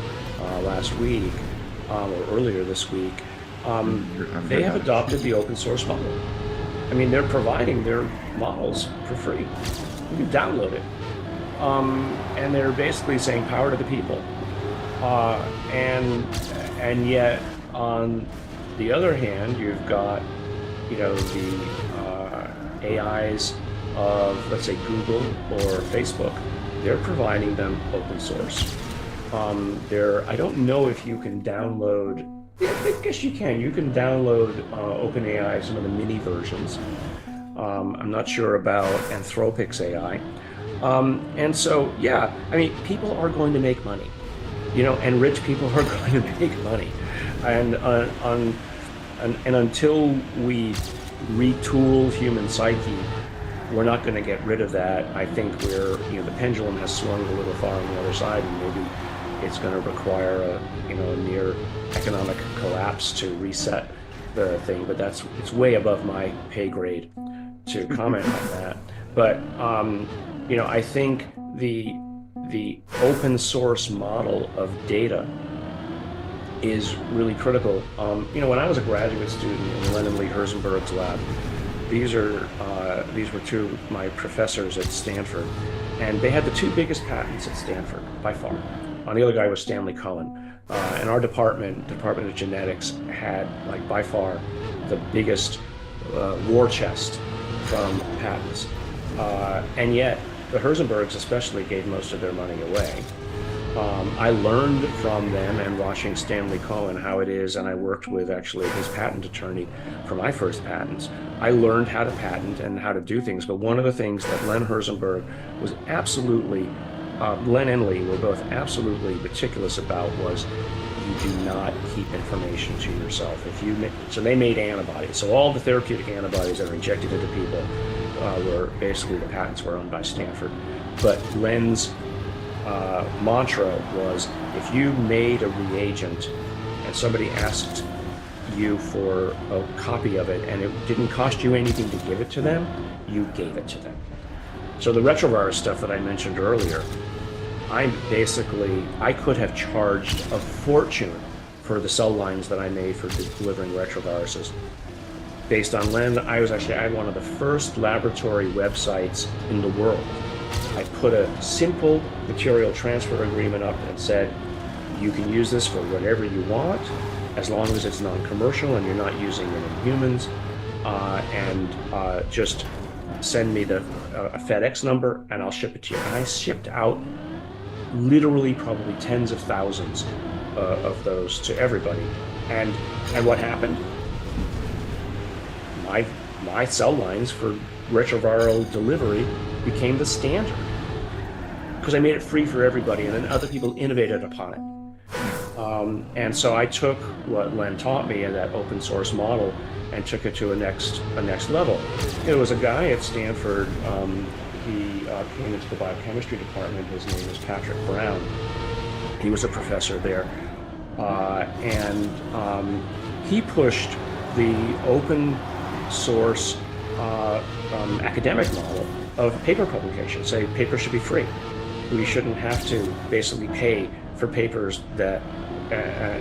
last week or earlier this week. They have adopted the open source model. I mean, they're providing their models for free. You can download it. And they're basically saying power to the people. And yet, on the other hand, you've got, the AIs of, let's say, Google or Facebook. They're providing them open source. I don't know if you can download. I guess you can. You can download OpenAI, some of the mini versions. I'm not sure about Anthropic's AI. And so, yeah, I mean, people are going to make money, and rich people are going to make money. And until we retool human psyche, we're not going to get rid of that. I think the pendulum has swung a little far on the other side, and maybe it's going to require a near economic collapse to reset the thing. But it's way above my pay grade to comment on that. But I think the open source model of data is really critical. When I was a graduate student in Leonard Lee Herzenberg's lab, these were two of my professors at Stanford, and they had the two biggest patents at Stanford by far. The other guy was Stanley Cohen, and our Department of Genetics, had by far the biggest war chest from patents, and yet the Herzenbergs especially gave most of their money away. I learned from them and watching Stanley Cohen how it is, and I worked with actually his patent attorney for my first patents. I learned how to patent and how to do things, but one of the things that Len Herzenberg was absolutely, Len and Lee were both absolutely meticulous about was you do not keep information to yourself. So they made antibodies. So all the therapeutic antibodies that are injected into people were basically, the patents were owned by Stanford. But Len's mantra was, if you made a reagent and somebody asked you for a copy of it and it didn't cost you anything to give it to them, you gave it to them. So the retrovirus stuff that I mentioned earlier, I could have charged a fortune for the cell lines that I made for delivering retroviruses. Based on Len, I had one of the first laboratory websites in the world. I put a simple material transfer agreement up that said, you can use this for whatever you want, as long as it's non-commercial and you're not using it in humans, and just send me a FedEx number and I'll ship it to you. And I shipped out literally probably tens of thousands of those to everybody. And what happened? My cell lines for retroviral delivery became the standard because I made it free for everybody, and then other people innovated upon it. And so I took what Len taught me in that open source model and took it to a next level. There was a guy at Stanford. He came into the biochemistry department. His name is Patrick Brown. He was a professor there, and he pushed the open source academic model of paper publication. Say papers should be free. We shouldn't have to basically pay for papers that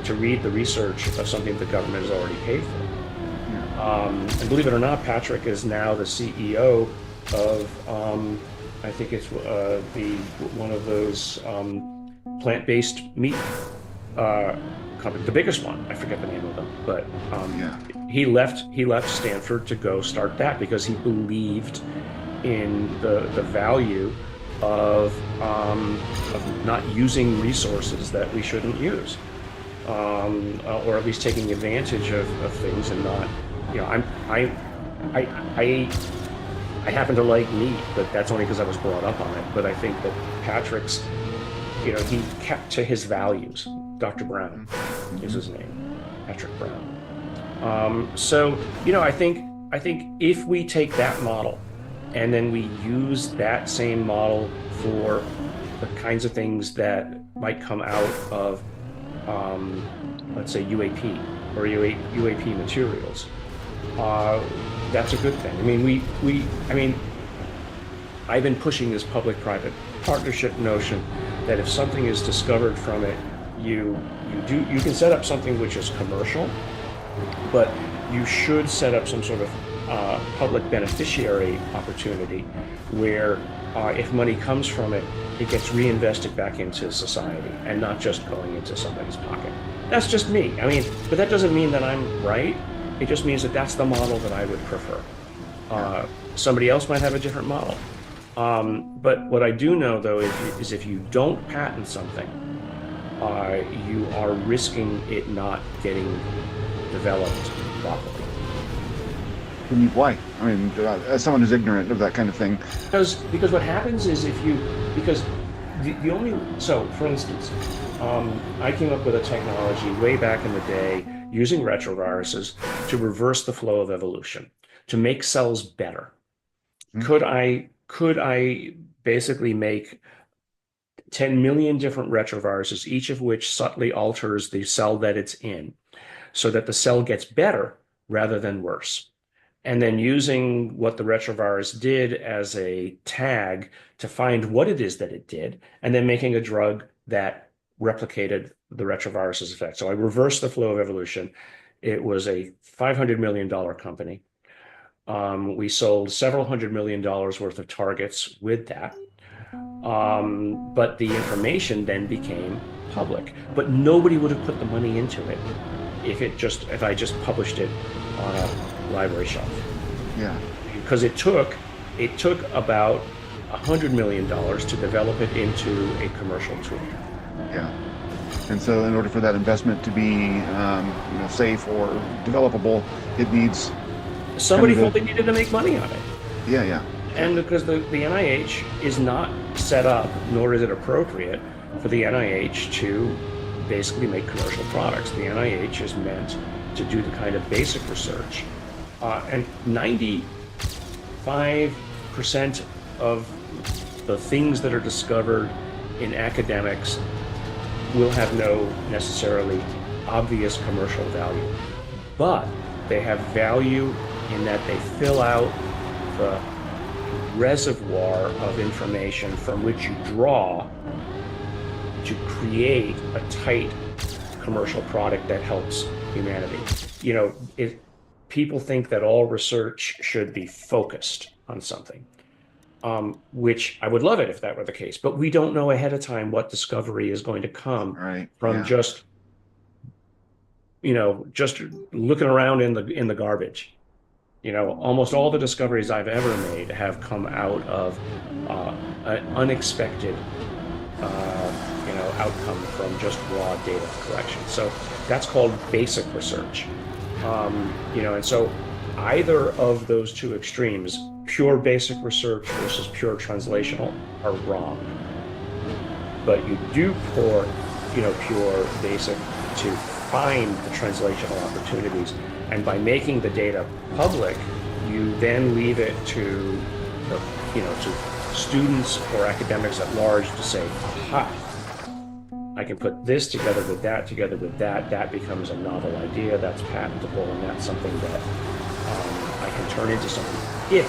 to read the research of something the government has already paid for. And believe it or not, Patrick is now the CEO of I think it's one of those plant-based meat company, the biggest one. I forget the name of them, but he left Stanford to go start that because he believed in the value of not using resources that we shouldn't use, or at least taking advantage of things and not. I happen to like meat, but that's only because I was brought up on it. But I think that Patrick's, he kept to his values. Dr. Brown is his name, Patrick Brown. So, I think if we take that model and then we use that same model for the kinds of things that might come out of, let's say, UAP or UAP materials, that's a good thing. I mean, I've been pushing this public-private partnership notion that if something is discovered from it, you can set up something which is commercial, but you should set up some sort of public beneficiary opportunity where if money comes from it, it gets reinvested back into society and not just going into somebody's pocket. That's just me. But that doesn't mean that I'm right. It just means that that's the model that I would prefer. Somebody else might have a different model. But what I do know, though, is if you don't patent something, you are risking it not getting developed properly. Why? As someone who's ignorant of that kind of thing. Because what happens is for instance, I came up with a technology way back in the day using retroviruses to reverse the flow of evolution, to make cells better. Mm-hmm. Could I basically make 10 million different retroviruses, each of which subtly alters the cell that it's in, so that the cell gets better rather than worse? And then using what the retrovirus did as a tag to find what it is that it did, and then making a drug that replicated the retrovirus's effect. So I reversed the flow of evolution. It was a $500 million company. We sold several $100 million worth of targets with that. But the information then became public. But nobody would have put the money into it if I just published it on a library shelf. Yeah. Because it took about $100 million to develop it into a commercial tool. Yeah. And so in order for that investment to be safe or developable, it needs somebody felt they needed to make money on it. Yeah. And because the NIH is not set up, nor is it appropriate for the NIH to basically make commercial products. The NIH is meant to do the kind of basic research. And 95% of the things that are discovered in academics will have no necessarily obvious commercial value. But they have value in that they fill out the reservoir of information from which you draw to create a tight commercial product that helps humanity. People think that all research should be focused on something, which I would love it if that were the case, but we don't know ahead of time what discovery is going to come from just looking around in the garbage. Almost all the discoveries I've ever made have come out of an unexpected outcome from just raw data collection. So that's called basic research. And so either of those two extremes, pure basic research versus pure translational, are wrong. But you do pour, pure basic to find the translational opportunities. And by making the data public, you then leave it to to students or academics at large to say, aha, I can put this together with that, that becomes a novel idea, that's patentable, and that's something that I can turn into something if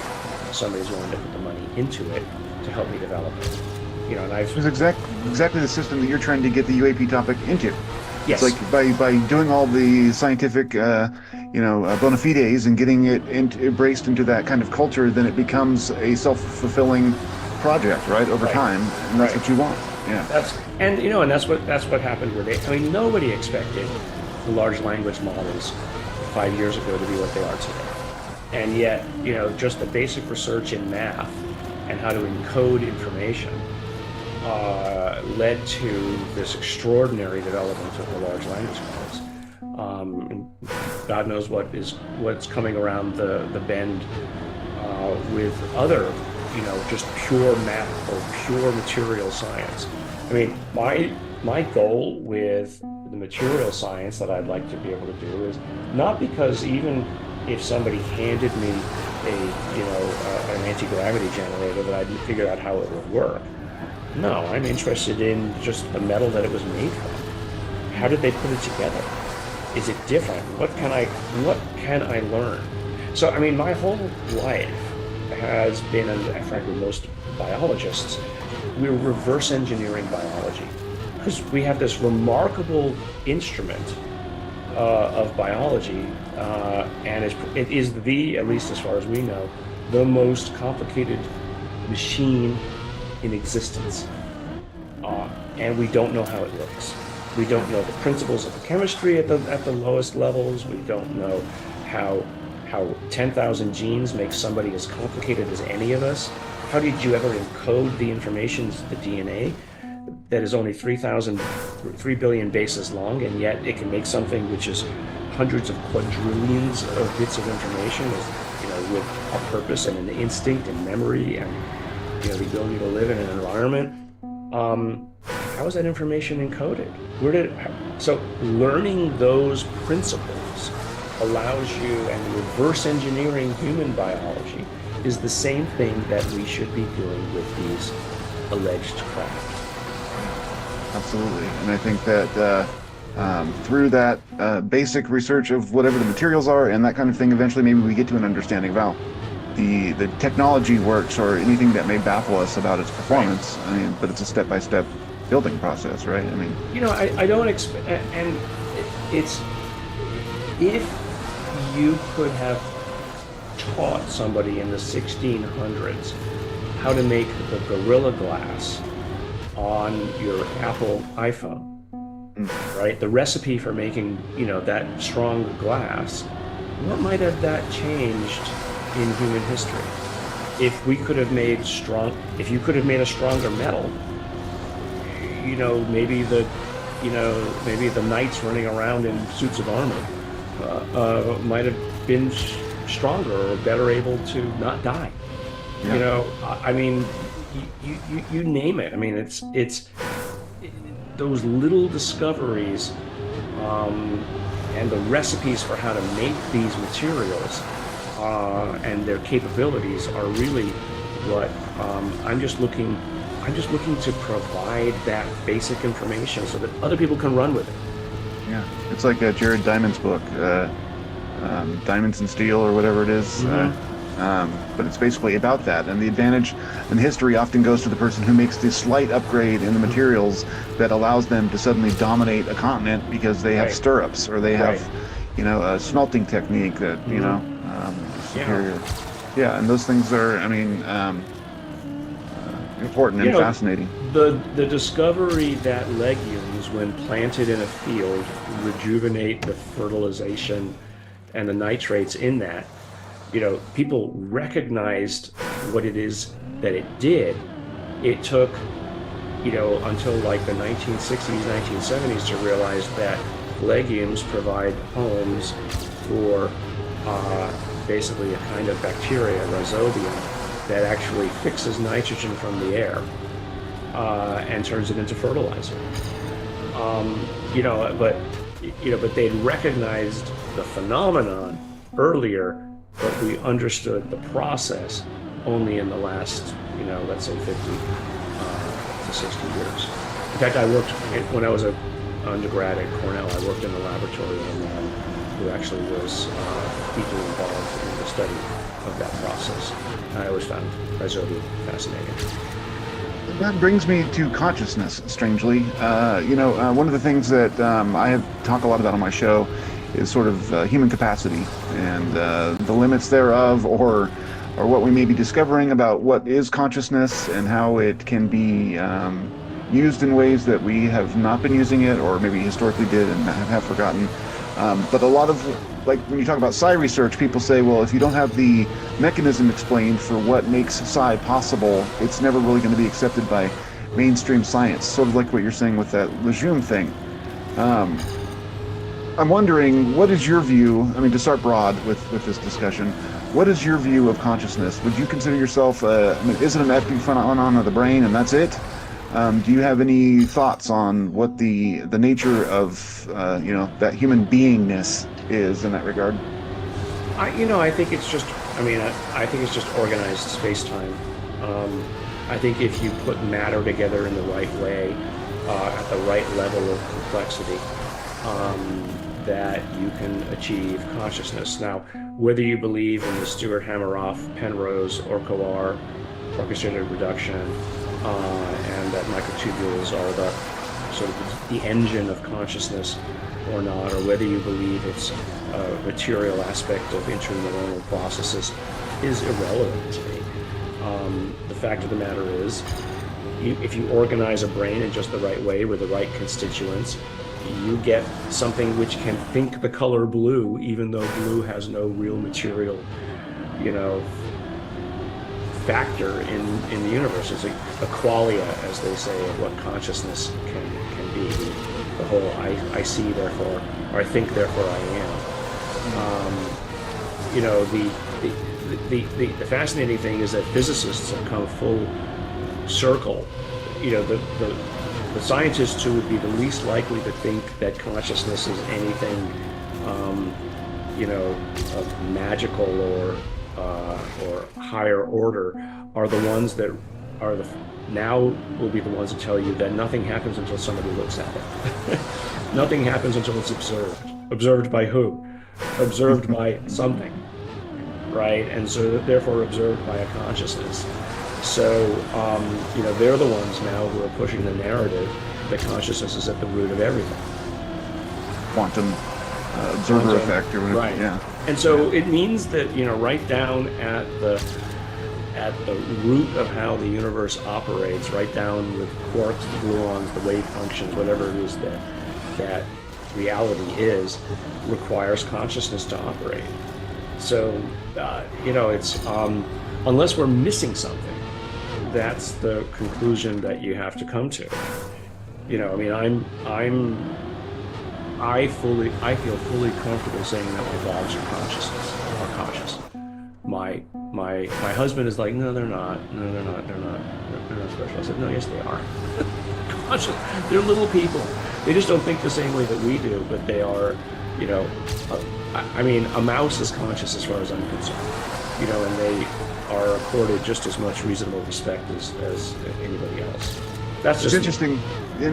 somebody's willing to put the money into it to help me develop it. And I've... It's exactly the system that you're trying to get the UAP topic into. Yes. It's like by doing all the scientific, bona fides and getting it embraced into that kind of culture, then it becomes a self-fulfilling project, right, over time, and that's what you want. Yeah. That's what happened with it. I mean, nobody expected the large language models 5 years ago to be what they are today, and yet, just the basic research in math and how to encode information led to this extraordinary development of the large language models. And God knows what's coming around the bend with other, just pure math or pure material science. I mean, my goal with the material science that I'd like to be able to do is not because even if somebody handed me an anti-gravity generator that I'd figure out how it would work. No, I'm interested in just the metal that it was made from. How did they put it together? Is it different? What can I learn? So, I mean, my whole life has been, and frankly, most biologists, we're reverse engineering biology because we have this remarkable instrument of biology, and it is at least as far as we know, the most complicated machine in existence, and we don't know how it works. We don't know the principles of the chemistry at the lowest levels. We don't know how 10,000 genes make somebody as complicated as any of us. How did you ever encode the information to the DNA that is only 3 billion bases long, and yet it can make something which is hundreds of quadrillions of bits of information, with a purpose and an instinct and memory and the ability to live in an environment. How is that information encoded? So learning those principles allows you, and reverse engineering human biology is the same thing that we should be doing with these alleged craft. Absolutely, and I think that through that basic research of whatever the materials are and that kind of thing, eventually maybe we get to an understanding of how the technology works, or anything that may baffle us about its performance. I mean, but it's a step-by-step building process, right? I mean, I don't expect, and it's, if you could have taught somebody in the 1600s how to make the Gorilla Glass on your Apple iPhone, right? The recipe for making, that strong glass, what might have that changed in human history? If you could have made a stronger metal, maybe the knights running around in suits of armor might have been stronger or better able to not die. Yeah. I mean, you name it. I mean, it's those little discoveries and the recipes for how to make these materials and their capabilities are really what I'm just looking to provide that basic information so that other people can run with it. Yeah, it's like Jared Diamond's book, Diamonds and Steel, or whatever it is. But it's basically about that, and the advantage in history often goes to the person who makes this slight upgrade in the materials that allows them to suddenly dominate a continent because they have stirrups, or they have, a smelting technique that superior. Yeah, and those things are, important and fascinating. The discovery that legumes, when planted in a field, rejuvenate the fertilization and the nitrates in that. People recognized what it is that it did. It took, until like the 1960s, 1970s to realize that legumes provide homes for basically a kind of bacteria, rhizobium, that actually fixes nitrogen from the air and turns it into fertilizer. But they'd recognized the phenomenon earlier, but we understood the process only in the last, let's say 50 to 60 years. In fact, when I was an undergrad at Cornell, I worked in the laboratory of a man who actually was deeply involved in the study of that process. I always found rhizobium fascinating. That brings me to consciousness, strangely. One of the things that I have talked a lot about on my show is sort of human capacity and the limits thereof, or what we may be discovering about what is consciousness and how it can be used in ways that we have not been using it, or maybe historically did and have forgotten. But a lot of, like when you talk about psi research, people say, well, if you don't have the mechanism explained for what makes psi possible, it's never really going to be accepted by mainstream science. Sort of like what you're saying with that legume thing. I'm wondering, what is your view, to start broad with this discussion, what is your view of consciousness? Would you consider yourself, is it an epiphenomenon of the brain and that's it? Do you have any thoughts on what the nature of, that human beingness is in that regard? I think it's just, I think it's just organized space-time. I think if you put matter together in the right way, at the right level of complexity, that you can achieve consciousness. Now, whether you believe in the Stewart Hameroff, Penrose, or Coar orchestrated reduction, and that microtubules are the sort of the engine of consciousness or not, or whether you believe it's a material aspect of interneuronal processes, is irrelevant to me. The fact of the matter is, if you organize a brain in just the right way with the right constituents, you get something which can think the color blue, even though blue has no real material, factor in the universe. It's a qualia, as they say, of what consciousness can be. The whole I see, therefore, or I think, therefore I am. The fascinating thing is that physicists have come full circle. The scientists who would be the least likely to think that consciousness is anything, of magical or higher order, are the ones that are now will be the ones to tell you that nothing happens until somebody looks at it. Nothing happens until it's observed. Observed by who? Observed by something, right? And so therefore observed by a consciousness. So, they're the ones now who are pushing the narrative that consciousness is at the root of everything. Quantum observer effect, or whatever. Right. Yeah. And so it means that, right down at the root of how the universe operates, right down with quarks, the gluons, the wave functions, whatever it is that reality is, requires consciousness to operate. So, it's unless we're missing something, that's the conclusion that you have to come to. I mean, I feel fully comfortable saying that my dogs are conscious. My husband is like, no, they're not. No, they're not. They're not special. I said, no, yes, they are. Conscious. They're little people. They just don't think the same way that we do, but they are, I mean, a mouse is conscious as far as I'm concerned, and they are accorded just as much reasonable respect as anybody else. That's just it's interesting.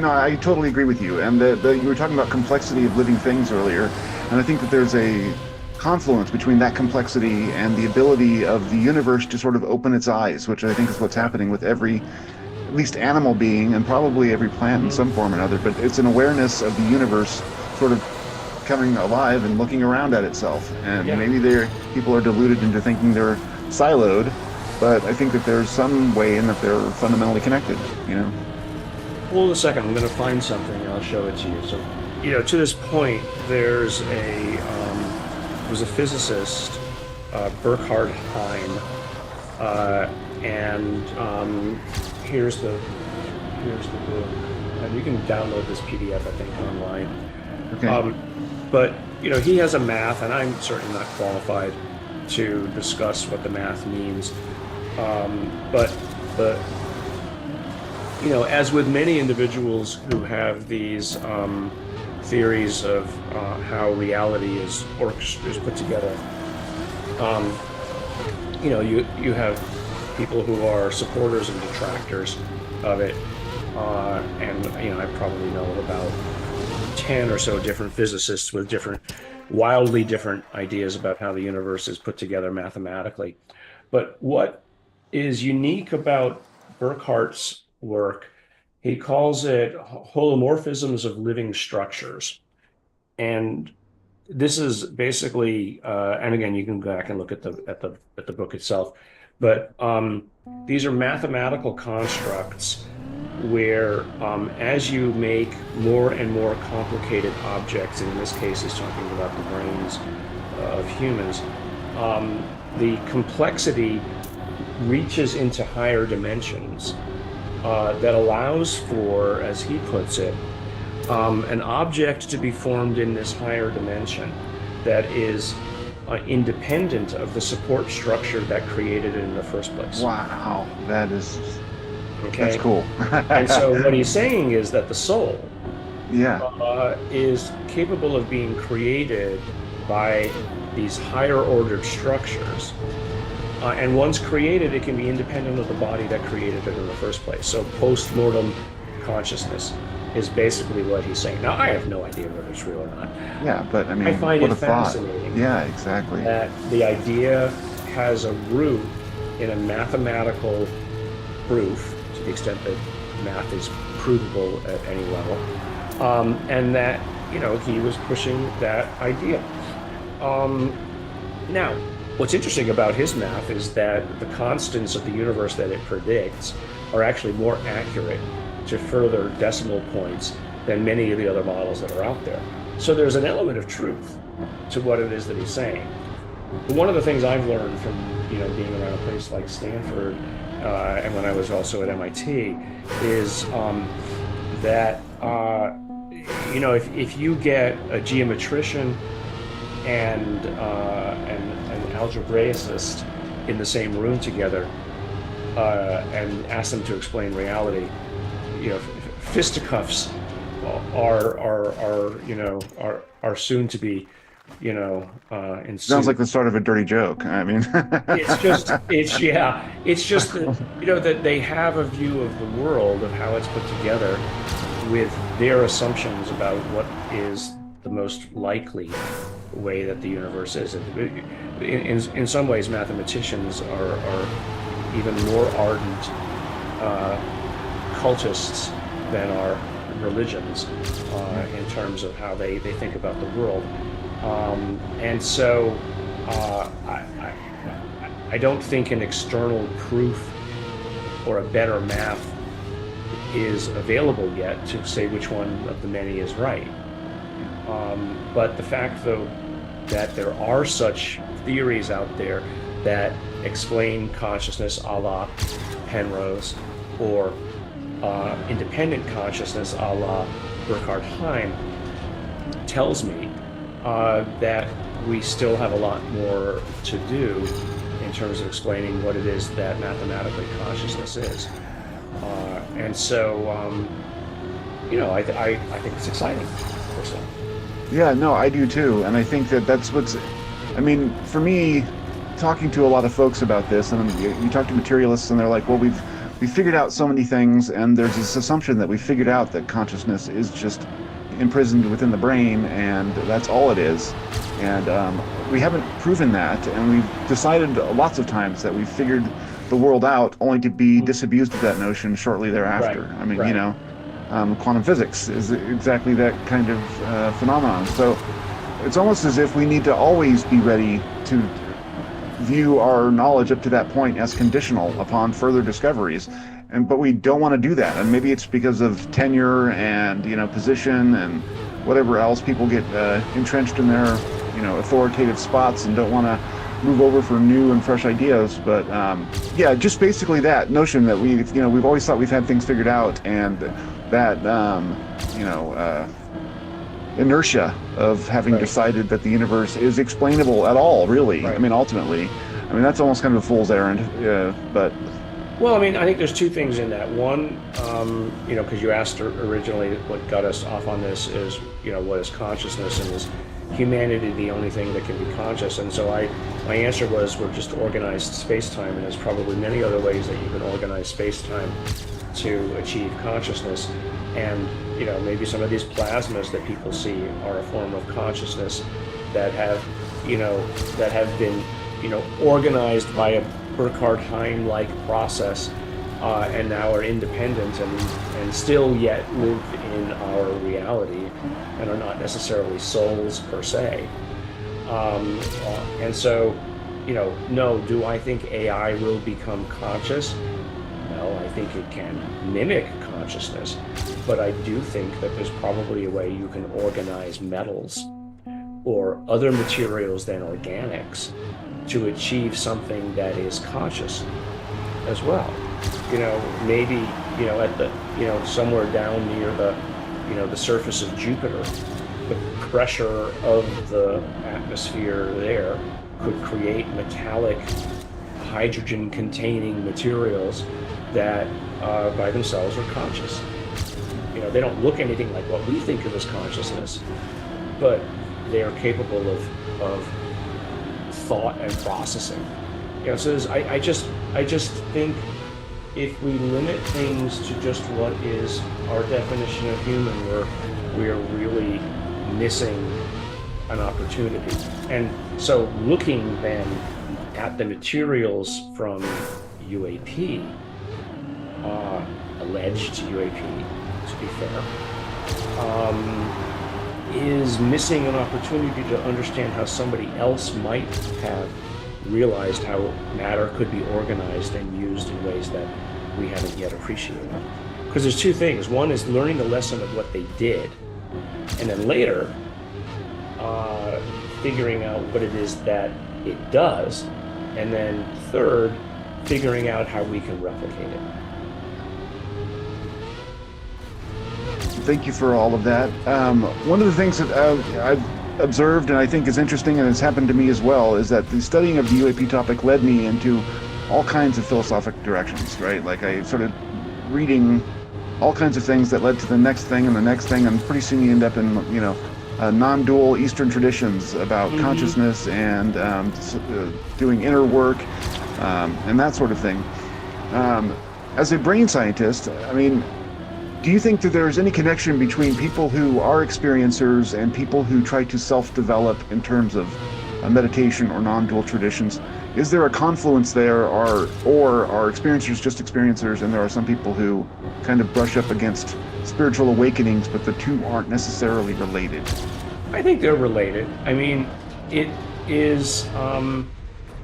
I totally agree with you. And you were talking about complexity of living things earlier, and I think that there's a confluence between that complexity and the ability of the universe to sort of open its eyes, which I think is what's happening with every, at least animal being, and probably every plant in some form or another. But it's an awareness of the universe sort of coming alive and looking around at itself. And maybe people are deluded into thinking they're siloed, but I think that there's some way in that they're fundamentally connected, Hold a second, I'm going to find something and I'll show it to you. So, to this point, there's was a physicist, Burkhard Hein, and here's the book. And you can download this PDF, I think, online. Okay. But he has a math, and I'm certainly not qualified to discuss what the math means. But as with many individuals who have these theories of how reality is put together, you have people who are supporters and detractors of it, and I probably know about 10 or so different physicists with wildly different ideas about how the universe is put together mathematically. But what is unique about Burkhart's work, he calls it holomorphisms of living structures. And this is basically, and again, you can go back and look at the book itself, but these are mathematical constructs where as you make more and more complicated objects, and in this case he's talking about the brains of humans, the complexity reaches into higher dimensions that allows for, as he puts it, an object to be formed in this higher dimension that is independent of the support structure that created it in the first place. Wow, that's cool. And so what he's saying is that the soul is capable of being created by these higher ordered structures. And once created, it can be independent of the body that created it in the first place. So post-mortem consciousness is basically what he's saying. Now, I have no idea whether it's real or not. Yeah, but I mean, I find what it a thought. fascinating. Yeah, exactly. That the idea has a root in a mathematical proof, to the extent that math is provable at any level, and that, he was pushing that idea. Now, what's interesting about his math is that the constants of the universe that it predicts are actually more accurate to further decimal points than many of the other models that are out there. So there's an element of truth to what it is that he's saying. But one of the things I've learned from being around a place like Stanford and when I was also at MIT is that if you get a geometrician and an algebraicist in the same room together and ask them to explain reality, fisticuffs are soon to be ensued. Sounds like the start of a dirty joke. I mean, it's just that that they have a view of the world, of how it's put together, with their assumptions about what is the most likely way that the universe is. In some ways, mathematicians are even more ardent cultists than are religions in terms of how they think about the world. And so I don't think an external proof or a better math is available yet to say which one of the many is right. But the fact, though, that there are such theories out there that explain consciousness a la Penrose or independent consciousness, a la Burkhard Heim, tells me that we still have a lot more to do in terms of explaining what it is that mathematically consciousness is. And so, I think it's exciting, personally. Yeah, no, I do too. And I think that that's for me, talking to a lot of folks about this, and you talk to materialists and they're like, well, we've figured out so many things, and there's this assumption that we figured out that consciousness is just imprisoned within the brain, and that's all it is. And we haven't proven that, and we've decided lots of times that we've figured the world out, only to be disabused of that notion shortly thereafter. Right. I mean, quantum physics is exactly that kind of phenomenon. So it's almost as if we need to always be ready to view our knowledge up to that point as conditional upon further discoveries. But we don't want to do that. And maybe it's because of tenure and, position and whatever else. People get entrenched in their, authoritative spots and don't want to move over for new and fresh ideas. But just basically that notion that we've always thought we've had things figured out, and that, inertia of having decided that the universe is explainable at all, really. Right. I mean, ultimately, that's almost kind of a fool's errand, but... Well, I think there's two things in that. One, because you asked originally what got us off on this is, what is consciousness, and is humanity the only thing that can be conscious? And so my answer was, we're just organized space-time, and there's probably many other ways that you can organize space-time to achieve consciousness. And, maybe some of these plasmas that people see are a form of consciousness that have been, organized by a Burkhard Heim-like process, and now are independent and still yet live in our reality and are not necessarily souls per se. And so, no, do I think AI will become conscious? No, I think it can mimic consciousness, but I do think that there's probably a way you can organize metals or other materials than organics to achieve something that is conscious as well. Maybe, at the, somewhere down near the, the surface of Jupiter, the pressure of the atmosphere there could create metallic hydrogen-containing materials that by themselves are conscious. They don't look anything like what we think of as consciousness, but they are capable of thought and processing. So I just think if we limit things to just what is our definition of human, we're really missing an opportunity. And so looking then at the materials from UAP, alleged UAP, to be fair, is missing an opportunity to understand how somebody else might have realized how matter could be organized and used in ways that we haven't yet appreciated. Because there's two things. One is learning the lesson of what they did, and then later figuring out what it is that it does, and then third, figuring out how we can replicate it. Thank you for all of that. One of the things that I've observed and I think is interesting, and it's happened to me as well, is that the studying of the UAP topic led me into all kinds of philosophic directions, right? Like I started reading all kinds of things that led to the next thing and the next thing, and pretty soon you end up in, non-dual Eastern traditions about consciousness and doing inner work and that sort of thing. As a brain scientist, do you think that there's any connection between people who are experiencers and people who try to self-develop in terms of meditation or non-dual traditions? Is there a confluence there, or are experiencers just experiencers and there are some people who kind of brush up against spiritual awakenings, but the two aren't necessarily related? I think they're related. It is,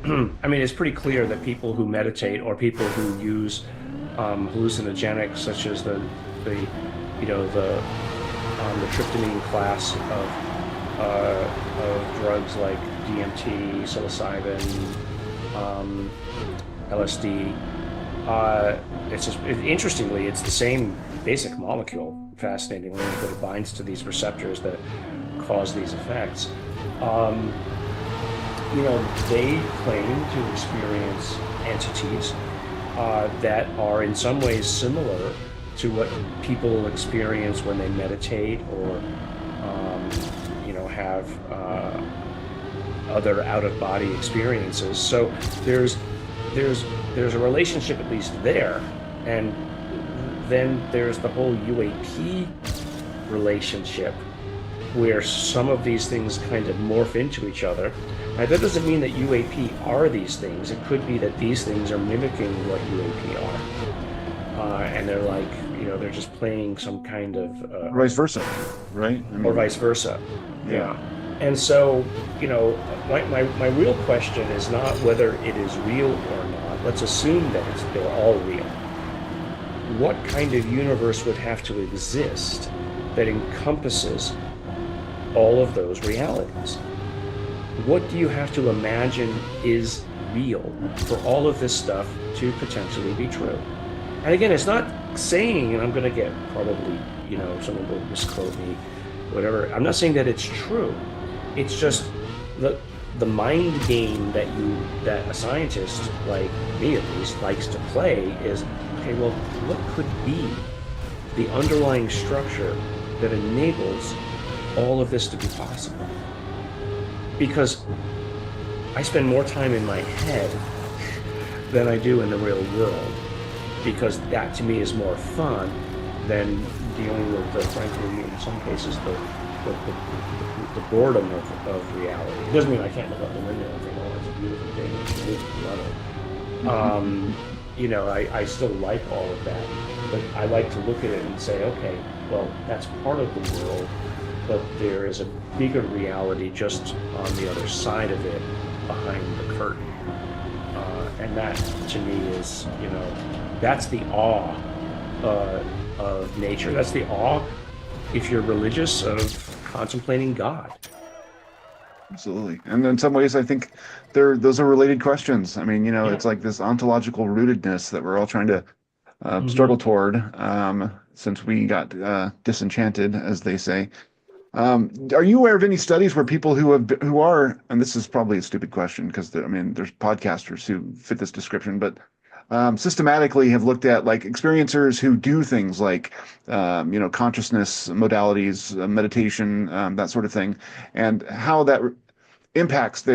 it's pretty clear that people who meditate or people who use hallucinogenics such as the tryptamine class of drugs like DMT, psilocybin, LSD, Interestingly, it's the same basic molecule, fascinatingly, but it binds to these receptors that cause these effects. They claim to experience entities that are in some ways similar to what people experience when they meditate or, have other out-of-body experiences. So there's a relationship at least there, and then there's the whole UAP relationship, where some of these things kind of morph into each other. Now, that doesn't mean that UAP are these things. It could be that these things are mimicking what UAP are, and they're like, they're just playing some kind of vice versa, right? Or vice versa. Yeah. And so, my real question is not whether it is real or not. Let's assume that they're all real. What kind of universe would have to exist that encompasses all of those realities? What do you have to imagine is real for all of this stuff to potentially be true? And again, it's not saying, and I'm going to get probably, someone will misquote me, whatever. I'm not saying that it's true. It's just the mind game that a scientist like me, at least, likes to play is, okay, well, what could be the underlying structure that enables all of this to be possible? Because I spend more time in my head than I do in the real world, because that to me is more fun than dealing with frankly, in some cases, the boredom of reality. It doesn't mean I can't look out the window and think, oh, it's a beautiful day, it's a beautiful weather. I still like all of that, but I like to look at it and say, okay, well, that's part of the world, but there is a bigger reality just on the other side of it, behind the curtain. And that, to me, is, that's the awe of nature. That's the awe, if you're religious, of contemplating God. Absolutely. And in some ways, I think those are related questions. I mean, it's like this ontological rootedness that we're all trying to struggle toward since we got disenchanted, as they say. Are you aware of any studies where people who are, and this is probably a stupid question because there's podcasters who fit this description, but systematically have looked at like experiencers who do things like, consciousness modalities, meditation, that sort of thing, and how that impacts their